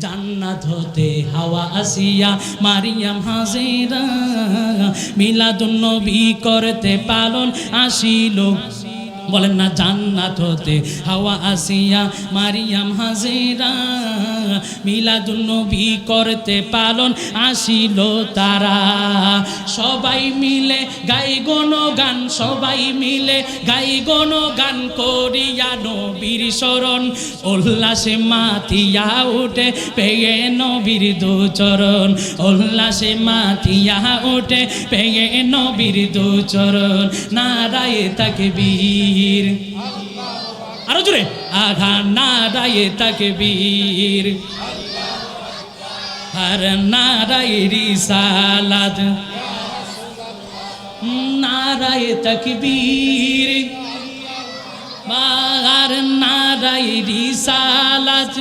জান্নাত হতে হাওয়া আসিয়া মারিয়াম হাজেরা মিলাদুন নবী করতে পালন আসিল বলেন না জান্নাত হতে হাওয়া আসিয়া মারিয়াম হাজেরা মিলাদুন নবী করতে পালন আসিল তারা সবাই মিলে গাই গান সবাই মিলে গাই গান করিয়া নবীর শরণ উল্লাসে মাতিয়া উঠে পেয়ে নবীর দুচরণ উল্লাসে মাতিয়া উঠে পেয়ে নবীর দুচরণ নারায়ে তাকবীর আরো জোরে আঘা নারায়ে তাকবীর আর নারায়ে রিসালাত নারায়ে তাকবীর আর নারায়ে রিসালাত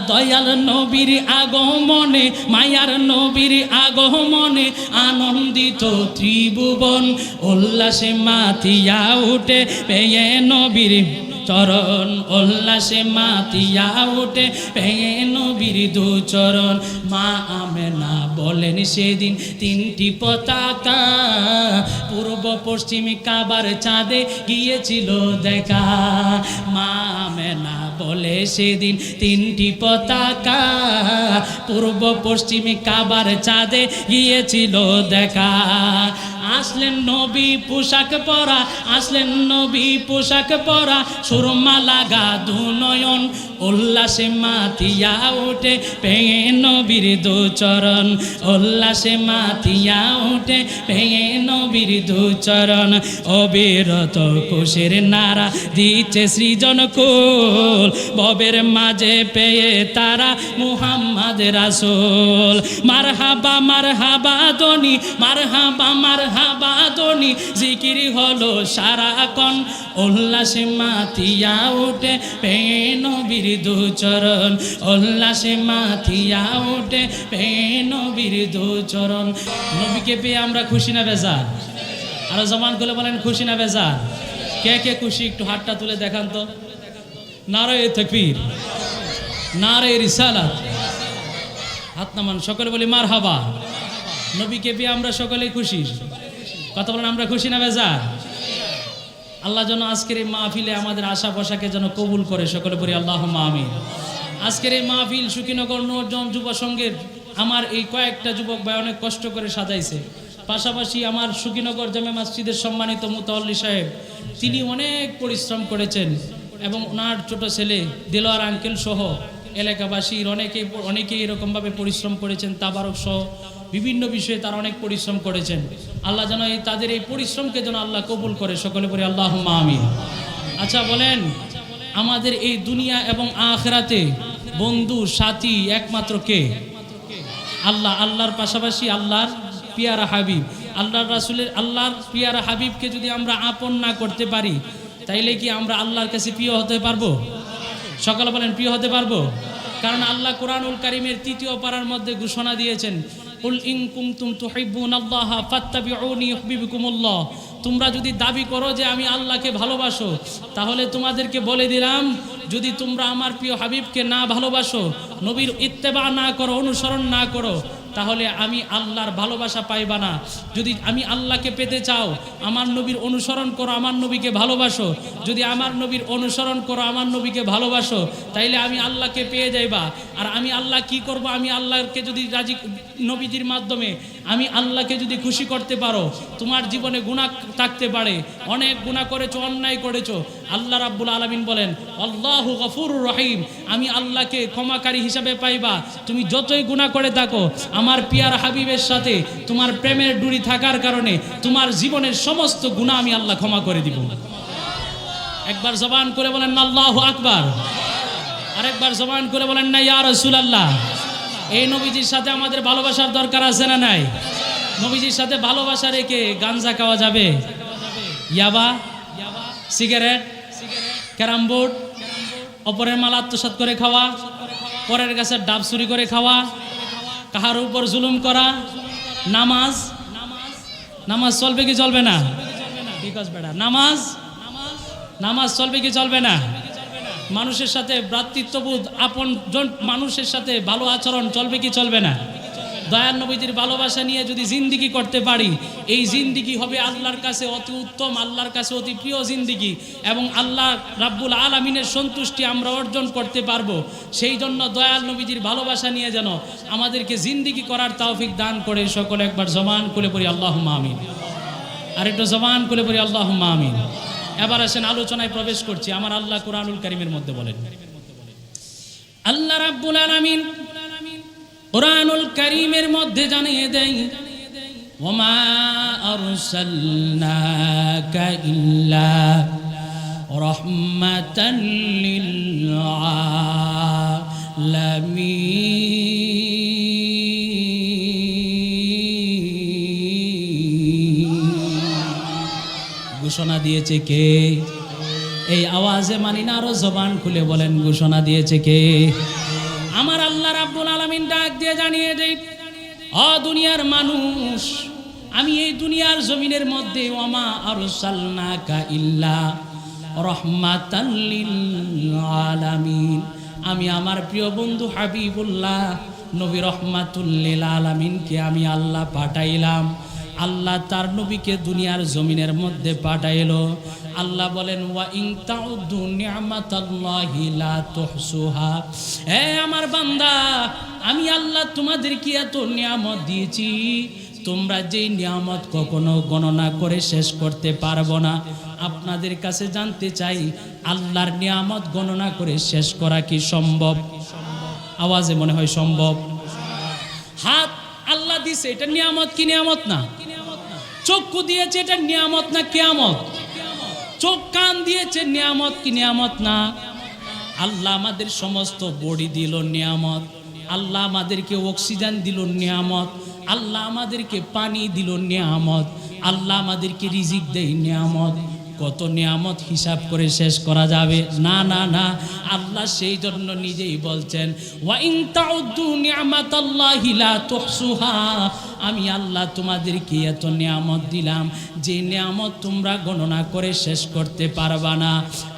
দয়াল নবীর আগমনে মায়ার নবীর আগমনে আনন্দিত ত্রিভুবন উল্লাসে মাতিয়া উঠে পেয়ে নবীর চরণ উল্লাসে মাতিয়া উঠে পেয়ে নবীর দুচরণ মা আমেনা বলেন সেদিন তিনটি পতাকা পূর্ব পশ্চিম কাবার চাঁদে গিয়েছিল দেখা মা আমেনা বলে সেদিন তিনটি পতাকা পূর্ব পশ্চিম কাবার চাঁদে গিয়েছিল দেখা আসলেন নবী পোশাক পরা আসলেন নবী পোশাক পরা সুরমা লাগা দুনয়ন উল্লাসে মাতিয়া উঠে পেয়ে নবীর দুচরণ উল্লাসে মাতিয়া উঠে পেয়ে নবীর দুচরণ অবিরত কুশের নারা দিচ্ছে সৃজন কুল ববের মাঝে পেয়ে তারা মুহাম্মদ রাসূল মারহাবা মারহাবা দনি মারহাবা দনি জিকির হলো সারাক্ষণ উল্লাসে মাতিয়া উঠে পেয়ে নবীর দুচরণ উল্লাসে মাতিয়া উঠে পেয়ে নবীর দুচরণ নবীকে পেয়ে আমরা খুশি না বেজার আরো জমান করে বলেন খুশি না বেজার কে কে খুশি একটু হাতটা তুলে দেখান তো নারায়ে তাকবীর নারায়ে রিসালাত হাত নামান সকলে বলি মারহাবা নবীকে পেয়ে আমরা সকলেই খুশি কথা বলেন আমরা খুশি না বেজার আল্লাহ যেন আজকের এই মাহফিলে আমাদের আশা বসাকে যেন কবুল করে সকলে বলি আল্লাহুম্মা আমিন আজকের এই মাহফিল সুখীনগর নূরজন যুব সংঘের আমার এই কয়েকটা যুবক ভাই অনেক কষ্ট করে সাজাইছে পাশাপাশি আমার সুখীনগর জামে মসজিদের সম্মানিত মুতাওয়াল্লি সাহেব তিনি অনেক পরিশ্রম করেছেন এবং ওনার ছোট ছেলে দেলোয়ার আঙ্কেল সহ এলাকাবাসীর অনেকেই এরকমভাবে পরিশ্রম করেছেন তাবারক সহ বিভিন্ন বিষয়ে তারা অনেক পরিশ্রম করেছেন আল্লাহ যেন তাদের এই পরিশ্রমকে যেন আল্লাহ কবুল করে সকলে বলি আল্লাহুম্মা আমিন আচ্ছা বলেন আমাদের এই দুনিয়া এবং আখিরাতে বন্ধু সাথী একমাত্র কে আল্লাহ আল্লাহর পাশাপাশি আল্লাহর পিয়ারা হাবিব আল্লাহর রাসূলের আল্লাহর পিয়ারা হাবিবকে যদি আমরা আপন না করতে পারি তাইলে কি আমরা আল্লাহর কাছে প্রিয় হতে পারবো সকলে বলেন প্রিয় হতে পারবো কারণ আল্লাহ কোরআনুল কারীমের ৩য় পারার মধ্যে ঘোষণা দিয়েছেন কুল ইন কুনতুম তুহিব্বুনাল্লাহা ফাত্তাবিউনি ইউহিব্বুকুমুল্লাহ তোমরা যদি দাবি করো যে আমি আল্লাহকে ভালোবাসো তাহলে তোমাদেরকে বলে দিলাম যদি তোমরা আমার প্রিয় হাবিবকে না ভালোবাসো নবীর ইত্তেবা না করো অনুসরণ না করো তাহলে আমি আল্লাহর ভালোবাসা পাইবা না যদি আমি আল্লাহকে পেতে চাও আমার নবীর অনুসরণ করো আমার নবীকে ভালোবাসো যদি আমার নবীর অনুসরণ করো আমার নবীকে ভালোবাসো তাইলে আমি আল্লাহকে পেয়ে যাইবা আর আমি আল্লাহ কি করব আমি আল্লাহকে যদি রাজি নবীজির মাধ্যমে আমি আল্লাহকে যদি খুশি করতে পারো তোমার জীবনে গুনাহ থাকতে পারে অনেক গুনাহ করেছো অন্যায় করেছো আল্লাহ রাব্বুল আলামিন বলেন আল্লাহু গফুরুর রহিম আমি আল্লাহকে ক্ষমাকারী হিসাবে পাইবা তুমি যতই গুনাহ করে থাকো আমার পিয়ার হাবিবের সাথে তোমার প্রেমের ডুরি থাকার কারণে তোমার জীবনের সমস্ত গুনাহ আমি আল্লাহ ক্ষমা করে দিব একবার জবান করে বলেন আল্লাহু আকবার আরেকবার জবান করে বলেন না ইয়া রাসূলুল্লাহ এই নবীজির সাথে আমাদের ভালোবাসার দরকার আছে না নাই নবীজির সাথে ভালোবাসা রেখে গাঞ্জা খাওয়া যাবে ইয়াবা সিগারেট ক্যারাম বোর্ড অপরের মাল আত্মসাৎ করে খাওয়া পরের কাছে ডাব চুরি করে খাওয়া কাহার উপর জুলুম করা নামাজ নামাজ চলবে কি চলবে না নামাজ চলবে কি চলবে না মানুষের সাথে ভ্রাতৃত্ববোধ, আপন মানুষের সাথে ভালো আচরণ চলবে কি চলবে না? দয়ার নবীজির ভালোবাসা নিয়ে যদি জিন্দিগি করতে পারি, এই জিন্দিগি হবে আল্লাহর কাছে অতি উত্তম, আল্লাহর কাছে অতি প্রিয় জিন্দিগি, এবং আল্লাহ রাব্বুল আলামিনের সন্তুষ্টি আমরা অর্জন করতে পারবো। সেই জন্য দয়াল নবীজির ভালোবাসা নিয়ে যেন আমাদেরকে জিন্দিগি করার তৌফিক দান করে। সকলে একবার জবান খুলে পড়ি আল্লাহুম্মা আমিন। আরেকটু জবান খুলে পড়ি আল্লাহুম্মা আমিন। এবার আসেন আলোচনায় প্রবেশ করছি। আমার আল্লাহ কুরআনুল কারীমের মধ্যে বলেন, আল্লাহ রাব্বুল আলামিন কুরআনুল কারীমের মধ্যে জানিয়ে দেন, ওমা আরসালনাকা ইল্লা রাহমাতাল লিল আলামিন। ঘোষণা দিয়েছে কে? এই আওয়াজে মানি না, আরো জবান খুলে বলেন, ঘোষণা দিয়েছে কে? আমার আল্লাহ রাব্বুল আলামিন ডাক দিয়ে জানিয়ে দেই, ও দুনিয়ার মানুষ, আমি এই দুনিয়ার জমিনের মধ্যে ওমা আরসালনাকা ইল্লা রাহমাতাল লিল আলামিন, আমি আমার প্রিয় বন্ধু হাবিবুল্লাহ নবী রহমাতুল লিল আলামিনকে আমি আল্লাহ পাঠাইলাম। আল্লাহ তার নবীকে দুনিয়ার জমিনের মধ্যে পাঠাইলো। আল্লাহ বলেন, ওয়া ইন তাউদ্দু নি'মাতাল্লাহি লা তুহসুহা। হে আমার বান্দা, আমি আল্লাহ তোমাদেরকে এত নিয়ামত দিয়েছি, তোমরা যেই নিয়ামত কখনো গণনা করে শেষ করতে পারবো না। আপনাদের কাছে জানতে চাই, আল্লাহর নিয়ামত গণনা করে শেষ করা কি সম্ভব? আওয়াজে মনে হয় সম্ভব। হাত আল্লাহ দিছে, এটা নিয়ামত কি নিয়ামত না? চক্ষু দিয়েছে, এটা নিয়ামত না কিয়ামত? চোখ কান দিয়েছে, নিয়ামত কি নিয়ামত না? আল্লাহ আমাদের সমস্ত বডি দিল নিয়ামত, আল্লাহ আমাদেরকে অক্সিজেন দিল নিয়ামত, আল্লাহ আমাদেরকে পানি দিল নিয়ামত, আল্লাহ আমাদেরকে রিজিক দেয় নিয়ামত। কত নিয়ামত হিসাব করে শেষ করা যাবে না, না না। আল্লাহ সেই জন্য নিজেই বলছেন, ওয়া ইন তাউদ্দু নি'মাতাল্লাহি লা তুহসুহা, আমি আল্লাহ তোমাদেরকে এত নিয়ামত দিলাম যে নিয়ামত তোমরা গণনা করে শেষ করতে পারবা না।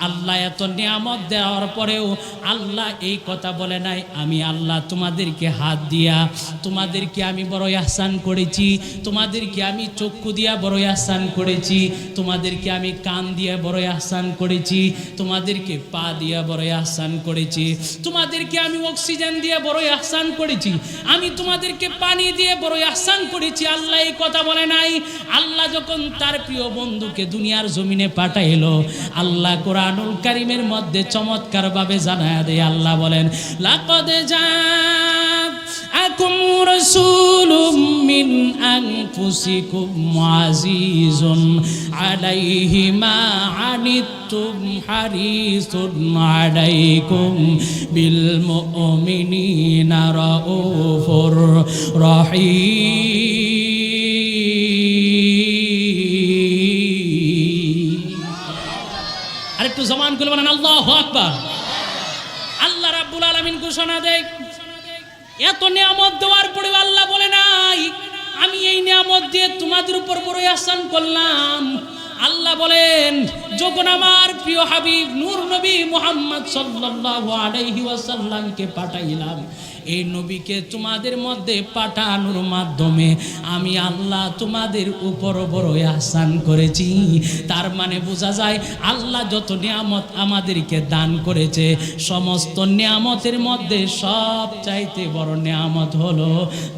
আল্লাহ এত নিয়ামত দেওয়ার পরেও আল্লাহ এই কথা বলে নাই, আমি আল্লাহ তোমাদেরকে হাত দিয়া তোমাদেরকে আমি বড় ইহসান করেছি, তোমাদেরকে আমি চক্ষু দিয়া বড় ইহসান করেছি, তোমাদেরকে আমি কান দিয়ে বড় ইহসান করেছি, তোমাদেরকে পা দিয়ে বড় ইহসান করেছি, তোমাদেরকে আমি অক্সিজেন দিয়ে বড় ইহসান করেছি, আমি তোমাদেরকে পানি দিয়ে বড় ইহসান করেছি। আল্লাহ এই কথা বলে নাই। আল্লাহ যখন তার প্রিয় বন্ধুকে দুনিয়ার জমিনে পাঠাইলো, আল্লাহ কুরআনুল কারীমের মধ্যে চমৎকার ভাবে জানায়া দেয়। আল্লাহ বলেন, লাকাদ জাআকুম রাসূলুম মিন আনফুসিকুম আজিজুন আলাইহি মা আনিতুম হারিসুন আলাইকুম বিল মুমিনিনা রাউফুর রহিম। আরেকটু জবান খুলে বলেন আল্লাহু আকবার। আল্লাহ রাব্বুল আলামিন ঘোষণা দেয়, এত নিয়ামত দেওয়ার পরে আল্লাহ বলে নাই, আমি এই নিয়ামত দিয়ে তোমাদের উপর বড় ইহসান করলাম। আল্লাহ বলেন, যখন আমার প্রিয় হাবিব নূর নবী মুহাম্মদ সাল্লাল্লাহু আলাইহি ওয়াসাল্লামকে পাঠাইলাম, এই নবীকে তোমাদের মধ্যে পাঠানোর মাধ্যমে আমি আল্লাহ তোমাদের উপর বড় ইহসান করেছি। তার মানে বোঝা যায়, আল্লাহ যত নিয়ামত আমাদেরকে দান করেছে, সমস্ত নিয়ামতের মধ্যে সব চাইতে বড় নিয়ামত হলো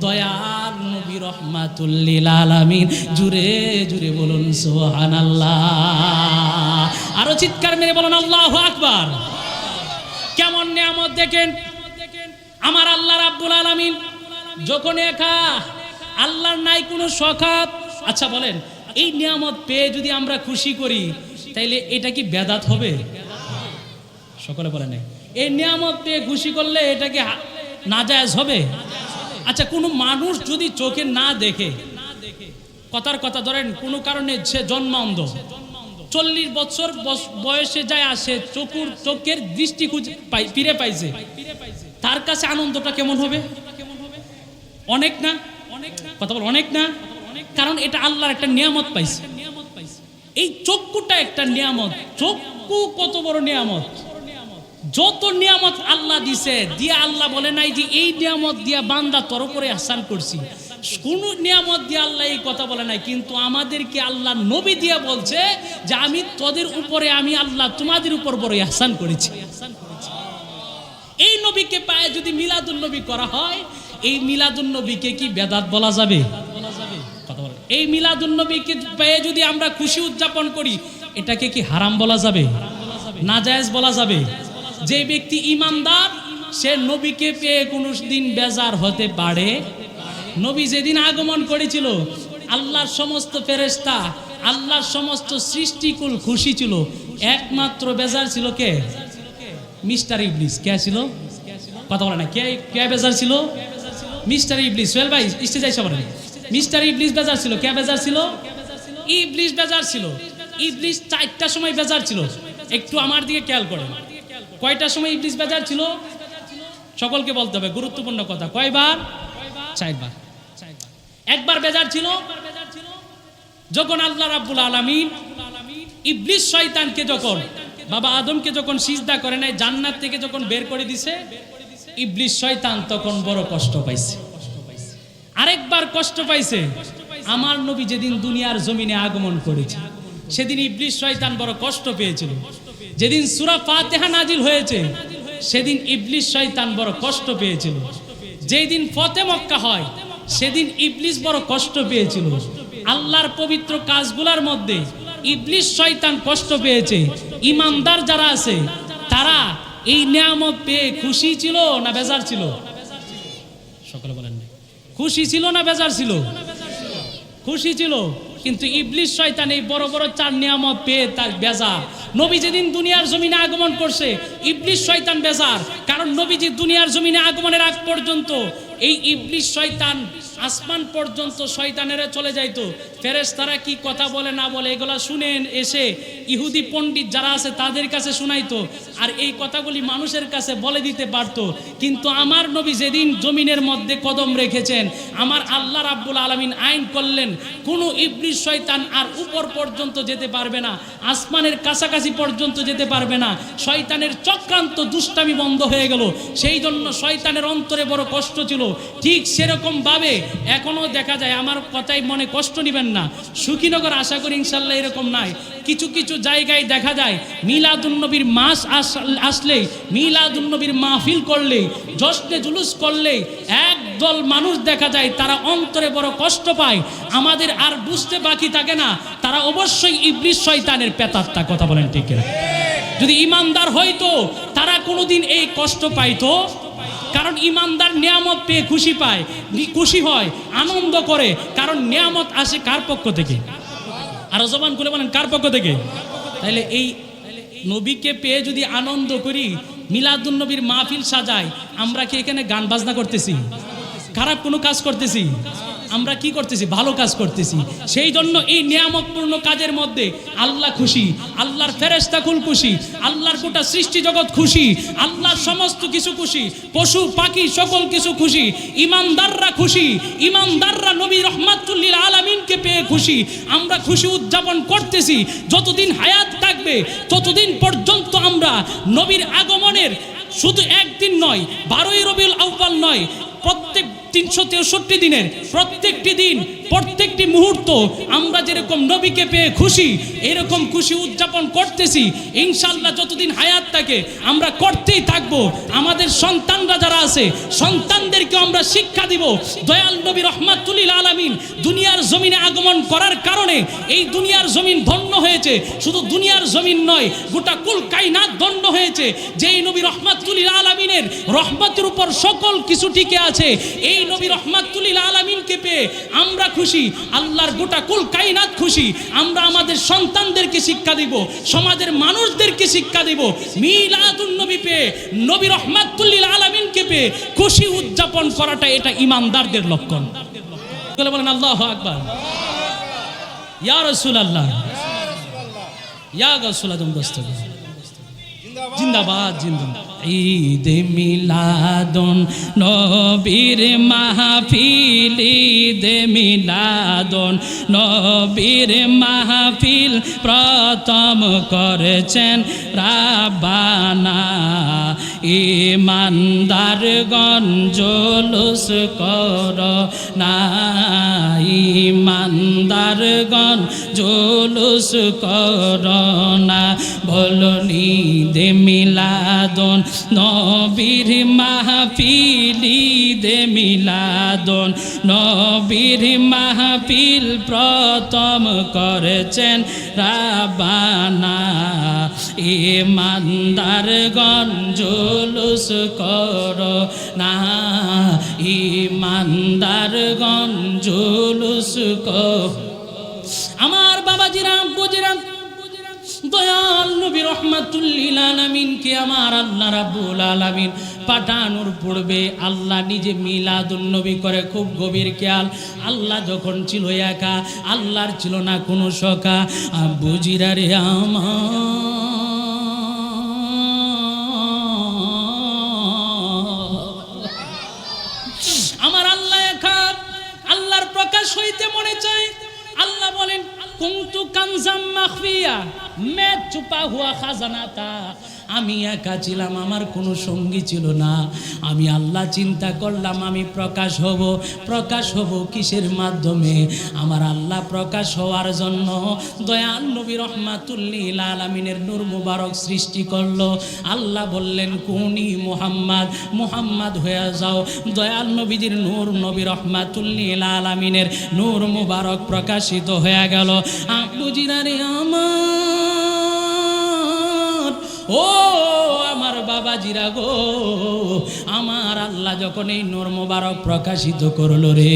দয়াল নবী রহমাতুল লিল আলামিন। জুরে জুরে বলুন সুবহানাল্লাহ। আরো চিৎকার মেরে বলুন আল্লাহু আকবার। কেমন নিয়ামত দেখেন আমার আল্লাহ রাব্বুল আলামিন। যখন একা, আল্লাহর নাই কোনো সখাত। আচ্ছা বলেন, এই নিয়ামত পেয়ে যদি আমরা খুশি করি, তাইলে এটা কি বেদাত হবে? সকলে বলেন, এই নিয়ামত পেয়ে খুশি করলে এটা কি নাজায়েজ হবে? আচ্ছা, কোনো মানুষ যদি চোখে না দেখে, কথার কথা ধরেন কোনো কারণে সে জন্ম অন্ধ, 40 বছর বয়সে যায় আসে, চোখের দৃষ্টি ফিরে পাইছে, তার কাছে আনন্দটা কেমন হবে? অনেক না? কথা বল, অনেক না? কারণ এটা আল্লাহর একটা নিয়ামত পাইছে। এই চক্ষুটা একটা নিয়ামত। চক্ষু কত বড় নিয়ামত! যত নিয়ামত আল্লাহ দিছে দিয়ে আল্লাহ বলে নাই যে এই নিয়ামত দিয়া বান্দা তোর উপরে ইহসান করছি, কোন নিয়ামত দিয়ে আল্লাহ এই কথা বলে নাই। কিন্তু আমাদেরকে আল্লাহ নবী দিয়ে বলছে যে আমি তোদের উপরে, আমি আল্লাহ তোমাদের উপর বড় ইহসান করেছি। এই নবীকে পায়ে যদি মিলাদুন নবী করা হয়, এই মিলাদুন নবীকে কি বেদাত বলা যাবে? কথা বলেন। এই মিলাদুন নবীকে পেয়ে যদি আমরা খুশি উদযাপন করি, এটাকে কি হারাম বলা যাবে? নাজায়েজ বলা যাবে? যে ব্যক্তি ইমানদার সে নবীকে পেয়ে কোনো দিন বেজার হতে পারে? নবী যেদিন আগমন করেছিল আল্লাহর সমস্ত ফেরেশতা, আল্লাহর সমস্ত সৃষ্টিকুল খুশি ছিল, একমাত্র বেজার ছিল কে? মিস্টার ইবলিস। কে ছিল? কথা বলে না। কে বেজার ছিল? মিস্টার ইবলিস। সোহেল ভাই স্টেজে এসে বলেন, মিস্টার ইবলিস বেজার ছিল। কে বেজার ছিল? ইবলিস বেজার ছিল। ইবলিস 4টার সময় বেজার ছিল। একটু আমার দিকে খেয়াল করেন, কয়টার সময় ইবলিস বেজার ছিল? সকলকে বলতে হবে, গুরুত্বপূর্ণ কথা। কয়বার? 4বার। একবার বেজার ছিল যখন আল্লাহ রাব্বুল আলামিন ইবলিস শয়তানকে যখন বাবা আদমকে যখন সিজদা করে নাই, জান্নাত থেকে যখন বের করে দিছে, ইবলিস শয়তান তখন বড় কষ্ট পাইছে। আরেকবার কষ্ট পাইছে আমার নবী যেদিন দুনিয়ার জমিনে আগমন করেছে, সেদিন ইবলিস শয়তান বড় কষ্ট পেয়েছিল। যেদিন সূরা ফাতিহা নাজিল হয়েছে সেদিন ইবলিস শয়তান বড় কষ্ট পেয়েছিল। যেই দিন ফতে মক্কা হয় সেদিন ইবলিস বড় কষ্ট পেয়েছিল। আল্লাহর পবিত্র কাজগুলোর মধ্যে ইবলিস শয়তান কষ্ট পেয়েছে। ইমানদার যারা আছে তারা এই নিয়ামত পেয়ে খুশি ছিল না বেজার ছিল? সকলে বলেন, খুশি ছিল না বেজার ছিল? খুশি ছিল। কিন্তু ইবলিস শয়তান এই বড় বড় 4 নিয়ামত পেয়ে তার বেজার। নবী যেদিন দুনিয়ার জমিনে আগমন করছে ইবলিস শয়তান বেজার, কারণ নবীজি দুনিয়ার জমিনে আগমনের আগ পর্যন্ত এই ইবলিস শয়তান আসমান পর্যন্ত শয়তানেরা চলে যাইতো। ফেরেশতারা কি কথা বলে না বলে এগুলা শুনেন এসে ইহুদি পণ্ডিত যারা আছে তাদের কাছে শুনাইতো, আর এই কথাগুলি মানুষের কাছে বলে দিতে পারতো। কিন্তু আমার নবী যেদিন জমিনের মধ্যে কদম রেখেছেন, আমার আল্লাহ রাব্বুল আলামিন আইন করলেন কোনো ইবলিস শয়তান আর উপর পর্যন্ত যেতে পারবে না, আসমানের কাছাকাছি পর্যন্ত যেতে পারবে না। শয়তানের চক্রান্ত দুষ্টামি বন্ধ হয়ে গেল। সেই জন্য শয়তানের অন্তরে বড় কষ্ট ছিল। ঠিক সেরকম ভাবে এখনো দেখা যায়, আমার কথাই মনে কষ্ট নেবেন না, সুখীনগর আশা করি ইনশাল্লাহ এরকম নাই, কিছু কিছু জায়গায় দেখা যায় মিলাদুন নবীর মাস আসলেই, মিলাদুন নবীর মাহফিল করলেই, জশ্নে জুলুস করলেই একদল মানুষ দেখা যায় তারা অন্তরে বড় কষ্ট পায়। আমাদের আর বুঝতে বাকি থাকে না তারা অবশ্যই ইবলিস শয়তানের পেতাত্তা। কথা বলেন ঠিক কিনা? যদি ইমানদার হইতো তারা কোনোদিন এই কষ্ট পাইতো? কারণ ইমানদার নিয়ামত পেয়ে খুশি পায়, খুশি হয়, আনন্দ করে। কারণ নিয়ামত আসে কার পক্ষ থেকে? আরো জবান খুলে বলেন, কার পক্ষ থেকে? তাহলে এই নবীকে পেয়ে যদি আনন্দ করি, মিলাদুন নবীর মাহফিল সাজাই, আমরা কি এখানে গান বাজনা করতেছি? খারাপ কোনো কাজ করতেছি? আমরা কি করতেছি? ভালো কাজ করতেছি। সেই জন্য এই নিয়ামতপূর্ণ কাজের মধ্যে আল্লাহ খুশি, আল্লাহর ফেরেশতাকুল খুশি, আল্লাহর গোটা সৃষ্টি জগৎ খুশি, আল্লাহর সমস্ত কিছু খুশি, পশু পাখি সকল কিছু খুশি, ইমানদাররা খুশি, ইমানদাররা নবী রহমাতুল লিল আলামিনকে পেয়ে খুশি। আমরা খুশি উদযাপন করতেছি। যতদিন হায়াত থাকবে ততদিন পর্যন্ত আমরা নবীর আগমনের শুধু একদিন নয়, 12ই রবিউল আউয়াল নয়, প্রত্যেক 363 দিনের প্রত্যেকটি দিন, প্রত্যেকটি মুহূর্ত আমরা যেরকম নবীকে পেয়ে খুশি, এরকম খুশি উদযাপন করতেছি। ইনশাআল্লাহ যতদিন হায়াত থাকে আমরা করতেই থাকবো। আমাদের সন্তানরা যারা আছে সন্তানদেরকে আমরা শিক্ষা দিব, দয়াল নবী রহমাতুল লিল আলামিন দুনিয়ার জমিনে আগমন করার কারণে এই দুনিয়ার জমিন ধন্য হয়েছে। শুধু দুনিয়ার জমিন নয়, গোটা কুল কায়নাত ধন্য হয়েছে। যেই নবী রহমাতুল লিল আলামিনের রহমতের উপর সকল কিছু টিকে আছে, এই নবী রহমাতুল লিল আলামিনকে পেয়ে আমরা খুশি, আল্লাহর গোটা কুল কায়নাত খুশি। আমরা আমাদের সন্তানদেরকে শিক্ষা দিব, সমাজের মানুষদেরকে শিক্ষা দিব, মিলাদুন নবী পেয়ে, নবী রহমাতুল লিল আলামিনকে পেয়ে খুশি উদযাপন করাটা এটা ইমানদারদের লক্ষণ। বলেন আল্লাহু আকবার, ইয়া রাসূলুল্লাহ, ইয়া গাউসুল আজম দস্তগীর জিন্দাবাদ, জিন্দাবাদ। ঈদে মিলাদুন নবীর মাহফিল ঈদে মিলাদুন নবীর মাহফিল প্রথম করেছেন রাব্বানা ইমানদারগণ জুলুস করো না ইমানদারগণ জুলুস করো না বলুন ঈদে মিলাদুন নবীর মাহফিল ঈদে মিলাদুন নবীর মাহফিল প্রথম করেছেন রাব্বানা ইমানদারগণ জুলুস করো না ইমানদারগণ জুলুস করো। আমার বাবাজিরা বুজিরাম দয়াল নবী রহমাতুল লিল আলামিনকে আমার আল্লাহ রাব্বুল আলামিন পাঠানোর পূর্বে আল্লাহ নিজে মিলাদুন নবী করে খুব গভীর খেয়াল। আল্লাহ যখন ছিল একা, আল্লাহর ছিল না কোনো সখা। বুজিরা রে আমার আল্লাহ একা, আল্লাহর প্রকাশ হইতে মনে চায়। আল্লাহ বলেন কুনতু কানজাম মাখফিয়া মে ছুপা হুয়া খাজানাতা, আমি একা ছিলাম, আমার কোনো সঙ্গী ছিল না। আমি আল্লাহ চিন্তা করলাম আমি প্রকাশ হব কিসের মাধ্যমে? আমার আল্লাহ প্রকাশ হওয়ার জন্য দয়াল নবী রহমাতুল লিল আলামিনের নূর মুবারক সৃষ্টি করলো। আল্লাহ বললেন কুনি মুহাম্মদ হয়ে যাও। দয়াল নবীজির নূর নবী রহমাতুল লিল আলামিনের নূর মুবারক প্রকাশিত হয়ে গেল। বুঝিনারে ও আমার বাবাজিরা গো, আমার আল্লাহ যখন এই নূর মুবারক প্রকাশিত করলো রে,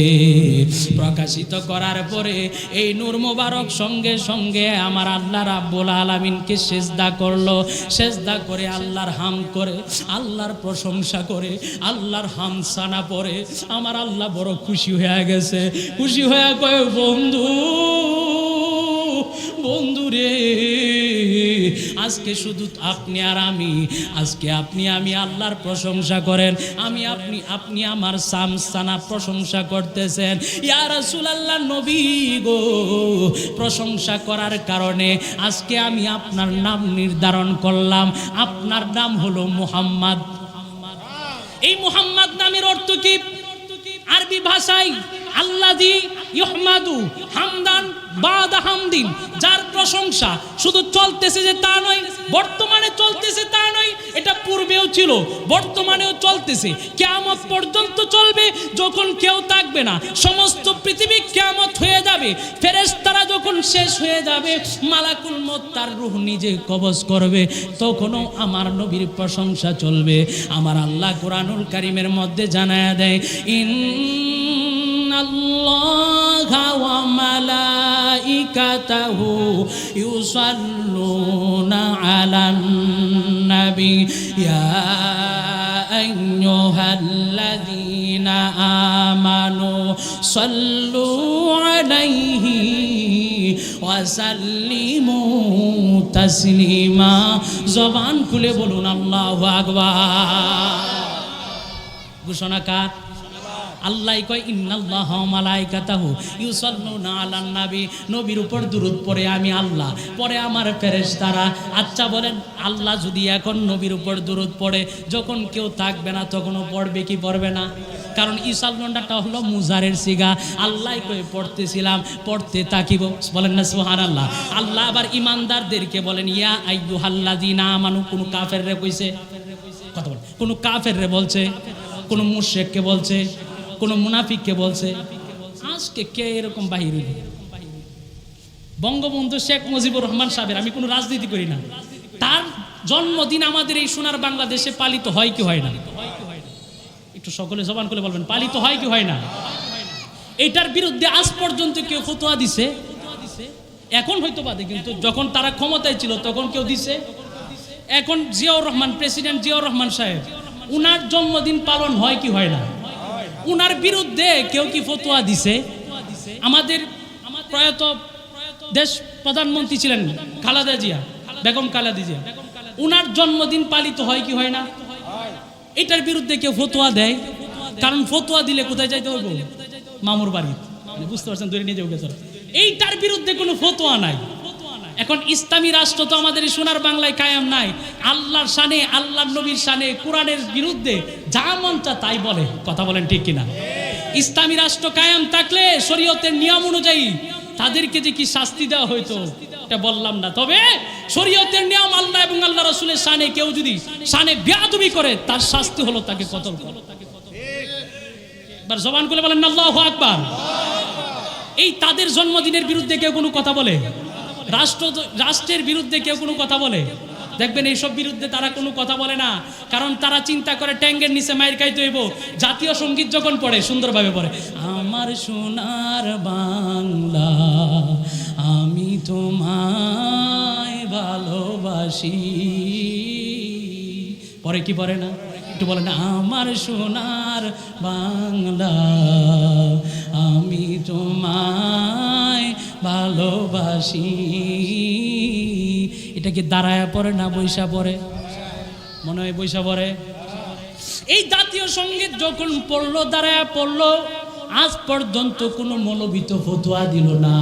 প্রকাশিত করার পরে এই নূর মুবারক সঙ্গে সঙ্গে আমার আল্লাহ রাব্বুল আলামিনকে সেজদা করলো। সেজদা করে আল্লাহর হাম করে, আল্লাহর প্রশংসা করে, আল্লাহর হামসানা পরে আমার আল্লাহ বড় খুশি হয়ে গেছে। খুশি হয়ে কয় বন্ধু রে, আজকে শুধু আপনি আর আমি, আজকে আপনি আমি আল্লাহর প্রশংসা করেন, আপনি আমার সামসানা প্রশংসা করতেছেন। ইয়া রাসূলুল্লাহ নবী গো, প্রশংসা করার কারণে আজকে আমি আপনার নাম নির্ধারণ করলাম। আপনার নাম হলো মুহাম্মদ। এই মুহাম্মদ নামের অর্থ কি? আরবি ভাষায় আল্লাযী ইউহমাদু হামদান বাদা হামদিন, যার প্রশংসা শুধু চলতেছে যে তা নয়, বর্তমানে চলতেছে তা নয়, এটা পূর্বেও ছিল, বর্তমানেও চলতেছে, কিয়ামত পর্যন্ত চলবে। যখন কেউ থাকবে না, সমস্ত পৃথিবী কিয়ামত হয়ে যাবে, ফেরেশতারা যখন শেষ হয়ে যাবে, মালাকুল মউত তার রূহ নিজে কবজ করবে, তখনও আমার নবীর প্রশংসা চলবে। আমার আল্লাহ কোরআনুল কারীমের মধ্যে জানায়া দেয়, ইন্নাল্লাহা ওয়া মালাইকাতাহু ইউসাল্লুনা আলান নবী ইয়া আইয়ুহাল্লাযীনা আমানু সাল্লু আলাইহি ওয়া সাল্লিমু তাসলিমা। জবান খুলে বলুন আল্লাহু আকবার। ঘোষণা কার? আল্লাহ কয় ইন্নাল্লাহা ওয়া মালাইকাতাহু ইউসাল্লুনা আলান নবী, নবীর উপর দুরূদ পড়ে আমি আল্লাহ, পরে আমার ফেরেশতারা। আচ্ছা বলেন, আল্লাহ যদি এখন নবীর উপর দুরূদ পড়ে, যখন কেউ থাকবে না তখনও পড়বে কি পড়বে না? কারণ ইসাল্লুনটা হলো মুজারের সিগা। আল্লাহ কয়ে পড়তেছিলাম, পড়তে তাকিব। বলেন না সুবহানাল্লাহ। আল্লাহ আবার ইমানদারদেরকে বলেন ইয়া আইয়ুহাল্লাযীনা আমানু। কোন কাফেররে কইছে? কথা বল। কোন কাফেররে বলছে? কোন মুশরিককে বলছে? কোন মুনাফিককে বলছে? আজকে কে এরকম বাহির হইল? বঙ্গবন্ধু শেখ মুজিবুর রহমান সাহেবের, আমি কোনো রাজনীতি করি না, তার জন্মদিন আমাদের এই সোনার বাংলাদেশে পালিত হয় কি হয় না? একটু সকলে জবান করে বলবেন, পালিত হয় কি হয় না? এটার বিরুদ্ধে আজ পর্যন্ত কেউ ফতোয়া দিছে? এখন হয়তো বাদে, কিন্তু যখন তারা ক্ষমতায় ছিল তখন কেউ দিছে? এখন জিয়াউর রহমান, প্রেসিডেন্ট জিয়াউর রহমান সাহেব, উনার জন্মদিন পালন হয় কি হয় না? উনার বিরুদ্ধে কেউ কি ফতোয়া দিছে? আমাদের প্রয়াত দেশ প্রধানমন্ত্রী ছিলেন খালেদা জিয়া, বেগম খালেদা জিয়া, উনার জন্মদিন পালিত হয় কি হয় না? এটার বিরুদ্ধে কেউ ফতোয়া দেয়, কারণ ফতোয়া দিলে কোথায় যাইতে হবে? মামুর বাড়ি। মানে বুঝতে পারছেন, ধরে নিয়ে যাবে। এইটার বিরুদ্ধে কোনো ফতোয়া নাই। এখন ইসলামী রাষ্ট্র তো আমাদের সোনার বাংলায় কায়েম নাই। আল্লাহর শানে, আল্লাহর নবীর শানে, কোরআনের বিরুদ্ধে যা মন চায় তাই বলে। কথা বলেন ঠিক কিনা? ইসলামী রাষ্ট্র কায়েম থাকলে শরীয়তের নিয়ম অনুযায়ী তাদেরকে যে কি শাস্তি দেওয়া হইতো এটা বললাম না। তবে শরীয়তের নিয়ম, আল্লাহ এবং আল্লাহ রাসূলের শানে কেউ যদি শানে বেয়াদবি করে তার শাস্তি হলো তাকে কতল করা। এবার জবান খুলে বলেন আল্লাহু আকবার। এই তাদের জন্মদিনের বিরুদ্ধে কেউ কোনো কথা বলে? রাষ্ট্রের বিরুদ্ধে কেউ কোনো কথা বলে? দেখবেন এইসব বিরুদ্ধে তারা কোনো কথা বলে না, কারণ তারা চিন্তা করে ট্যাঙ্গের নিচে মাইর খাইতে হইব। জাতীয় সঙ্গীত যখন পড়ে সুন্দরভাবে পড়ে, আমার সোনার বাংলা আমি তোমায় ভালোবাসি। পরে কি পড়ে না? একটু বলে না, আমার সোনার বাংলা আমি তোমায় ভালোবাসি। এটা কি দাঁড়ায় পড়ে না বৈশা পড়ে? মনে হয় বৈশা পড়ে। এই জাতীয় সঙ্গীত যখন পড়লো, দাঁড়ায় পড়লো, আজ পর্যন্ত কোনো মৌলবী তো ফতোয়া দিল না।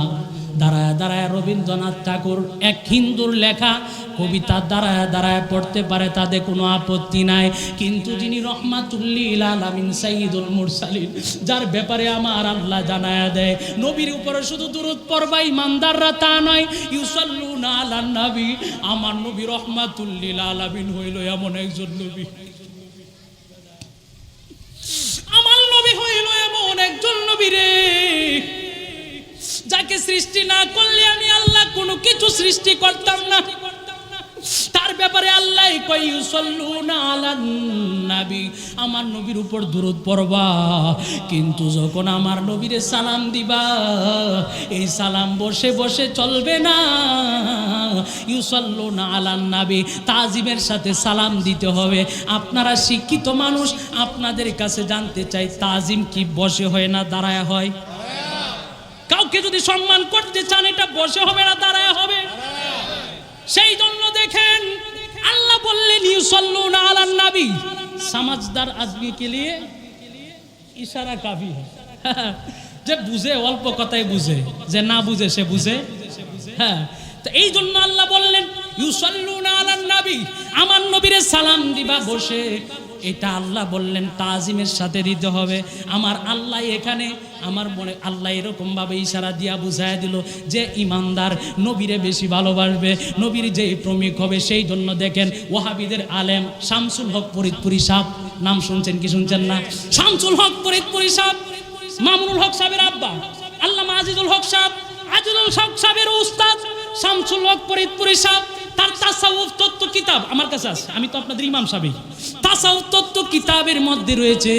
দাঁড়ায় দাঁড়ায় রবীন্দ্রনাথ ঠাকুর এক হিন্দুর লেখা কবিতা দাঁড়ায় দাঁড়ায় পড়তে পারে, তাদের কোনো আপত্তি নাই। কিন্তু যিনি রহমাতুল্লিল আলামিন সাইয়্যিদুল মুরসালিন, যার ব্যাপারে আমার আল্লাহ জানায়া দেয় নবীর উপরে শুধু দুরূদ পড়বা ইমানদাররা তা নয়, ইউসাল্লুনা আলান নবী। আমার নবী রহমাতুল্লিল আলামিন হইল এমন একজন নবী, আমার নবী হইল এমন একজন নবী রে, যাকে সৃষ্টি না করলে আমি আল্লাহ কোনো কিছু সৃষ্টি করতাম না। তার ব্যাপারে আল্লাহ কই ইউসাল্লুনা আলান নবী, আমার নবীর উপর দুরূদ পড়বা। কিন্তু যখন আমার নবীরে সালাম দিবা, এই সালাম বসে বসে চলবে না। ইউসাল্লুনা আলান নবী, তাজিমের সাথে সালাম দিতে হবে। আপনারা শিক্ষিত মানুষ, আপনাদের কাছে জানতে চাই তাজিম কি বসে হয় না দাঁড়ায় হয়? কাউকে যদি সম্মান করতে চান এটা বসে হবে না দাঁড়ায় হবে? সেই জন্য দেখেন আল্লাহ বললেন ইউসাল্লুনা আলান নবী। সমাজদার আদমি কে লিয়ে ইশারা কাফি है। যে বুঝে অল্প কথাই বুঝে, যে না বুঝে সে বুঝে। হ্যাঁ, তো এই জন্য আল্লাহ বললেন ইউসাল্লুনা আলান নবী, আমার নবীরে সালাম দিবা বসে। এটা আল্লাহ বললেন তাজিমের সাথে দিতে হবে। আমার আল্লাহ এখানে আমার মনে আল্লাহ এরকম ভাবে ইশারা দিয়া বুঝায় দিল যে ইমানদার নবীরে বেশি ভালোবাসবে, নবীর যে প্রেমিক হবে। সেই জন্য দেখেন ওয়াহাবিদের আলেম শামসুল হক ফরিদপুরি সাহেব, নাম শুনছেন কি শুনছেন না? শামসুল হক ফরিদপুরি সাহেব, মামুনুল হক সাহেবের আব্বা আল্লামা আজিজুল হক সাহেব, আজিজুল হক সাহেবের উস্তাদ শামসুল হক ফরিদপুরি সাহেব। তার তাসাউফ তত্ত্ব কিতাব আমার কাছে আছে, আমি তো আপনাদের ইমাম সাহেব। তাসাউফ তত্ত্ব কিতাবের মধ্যে রয়েছে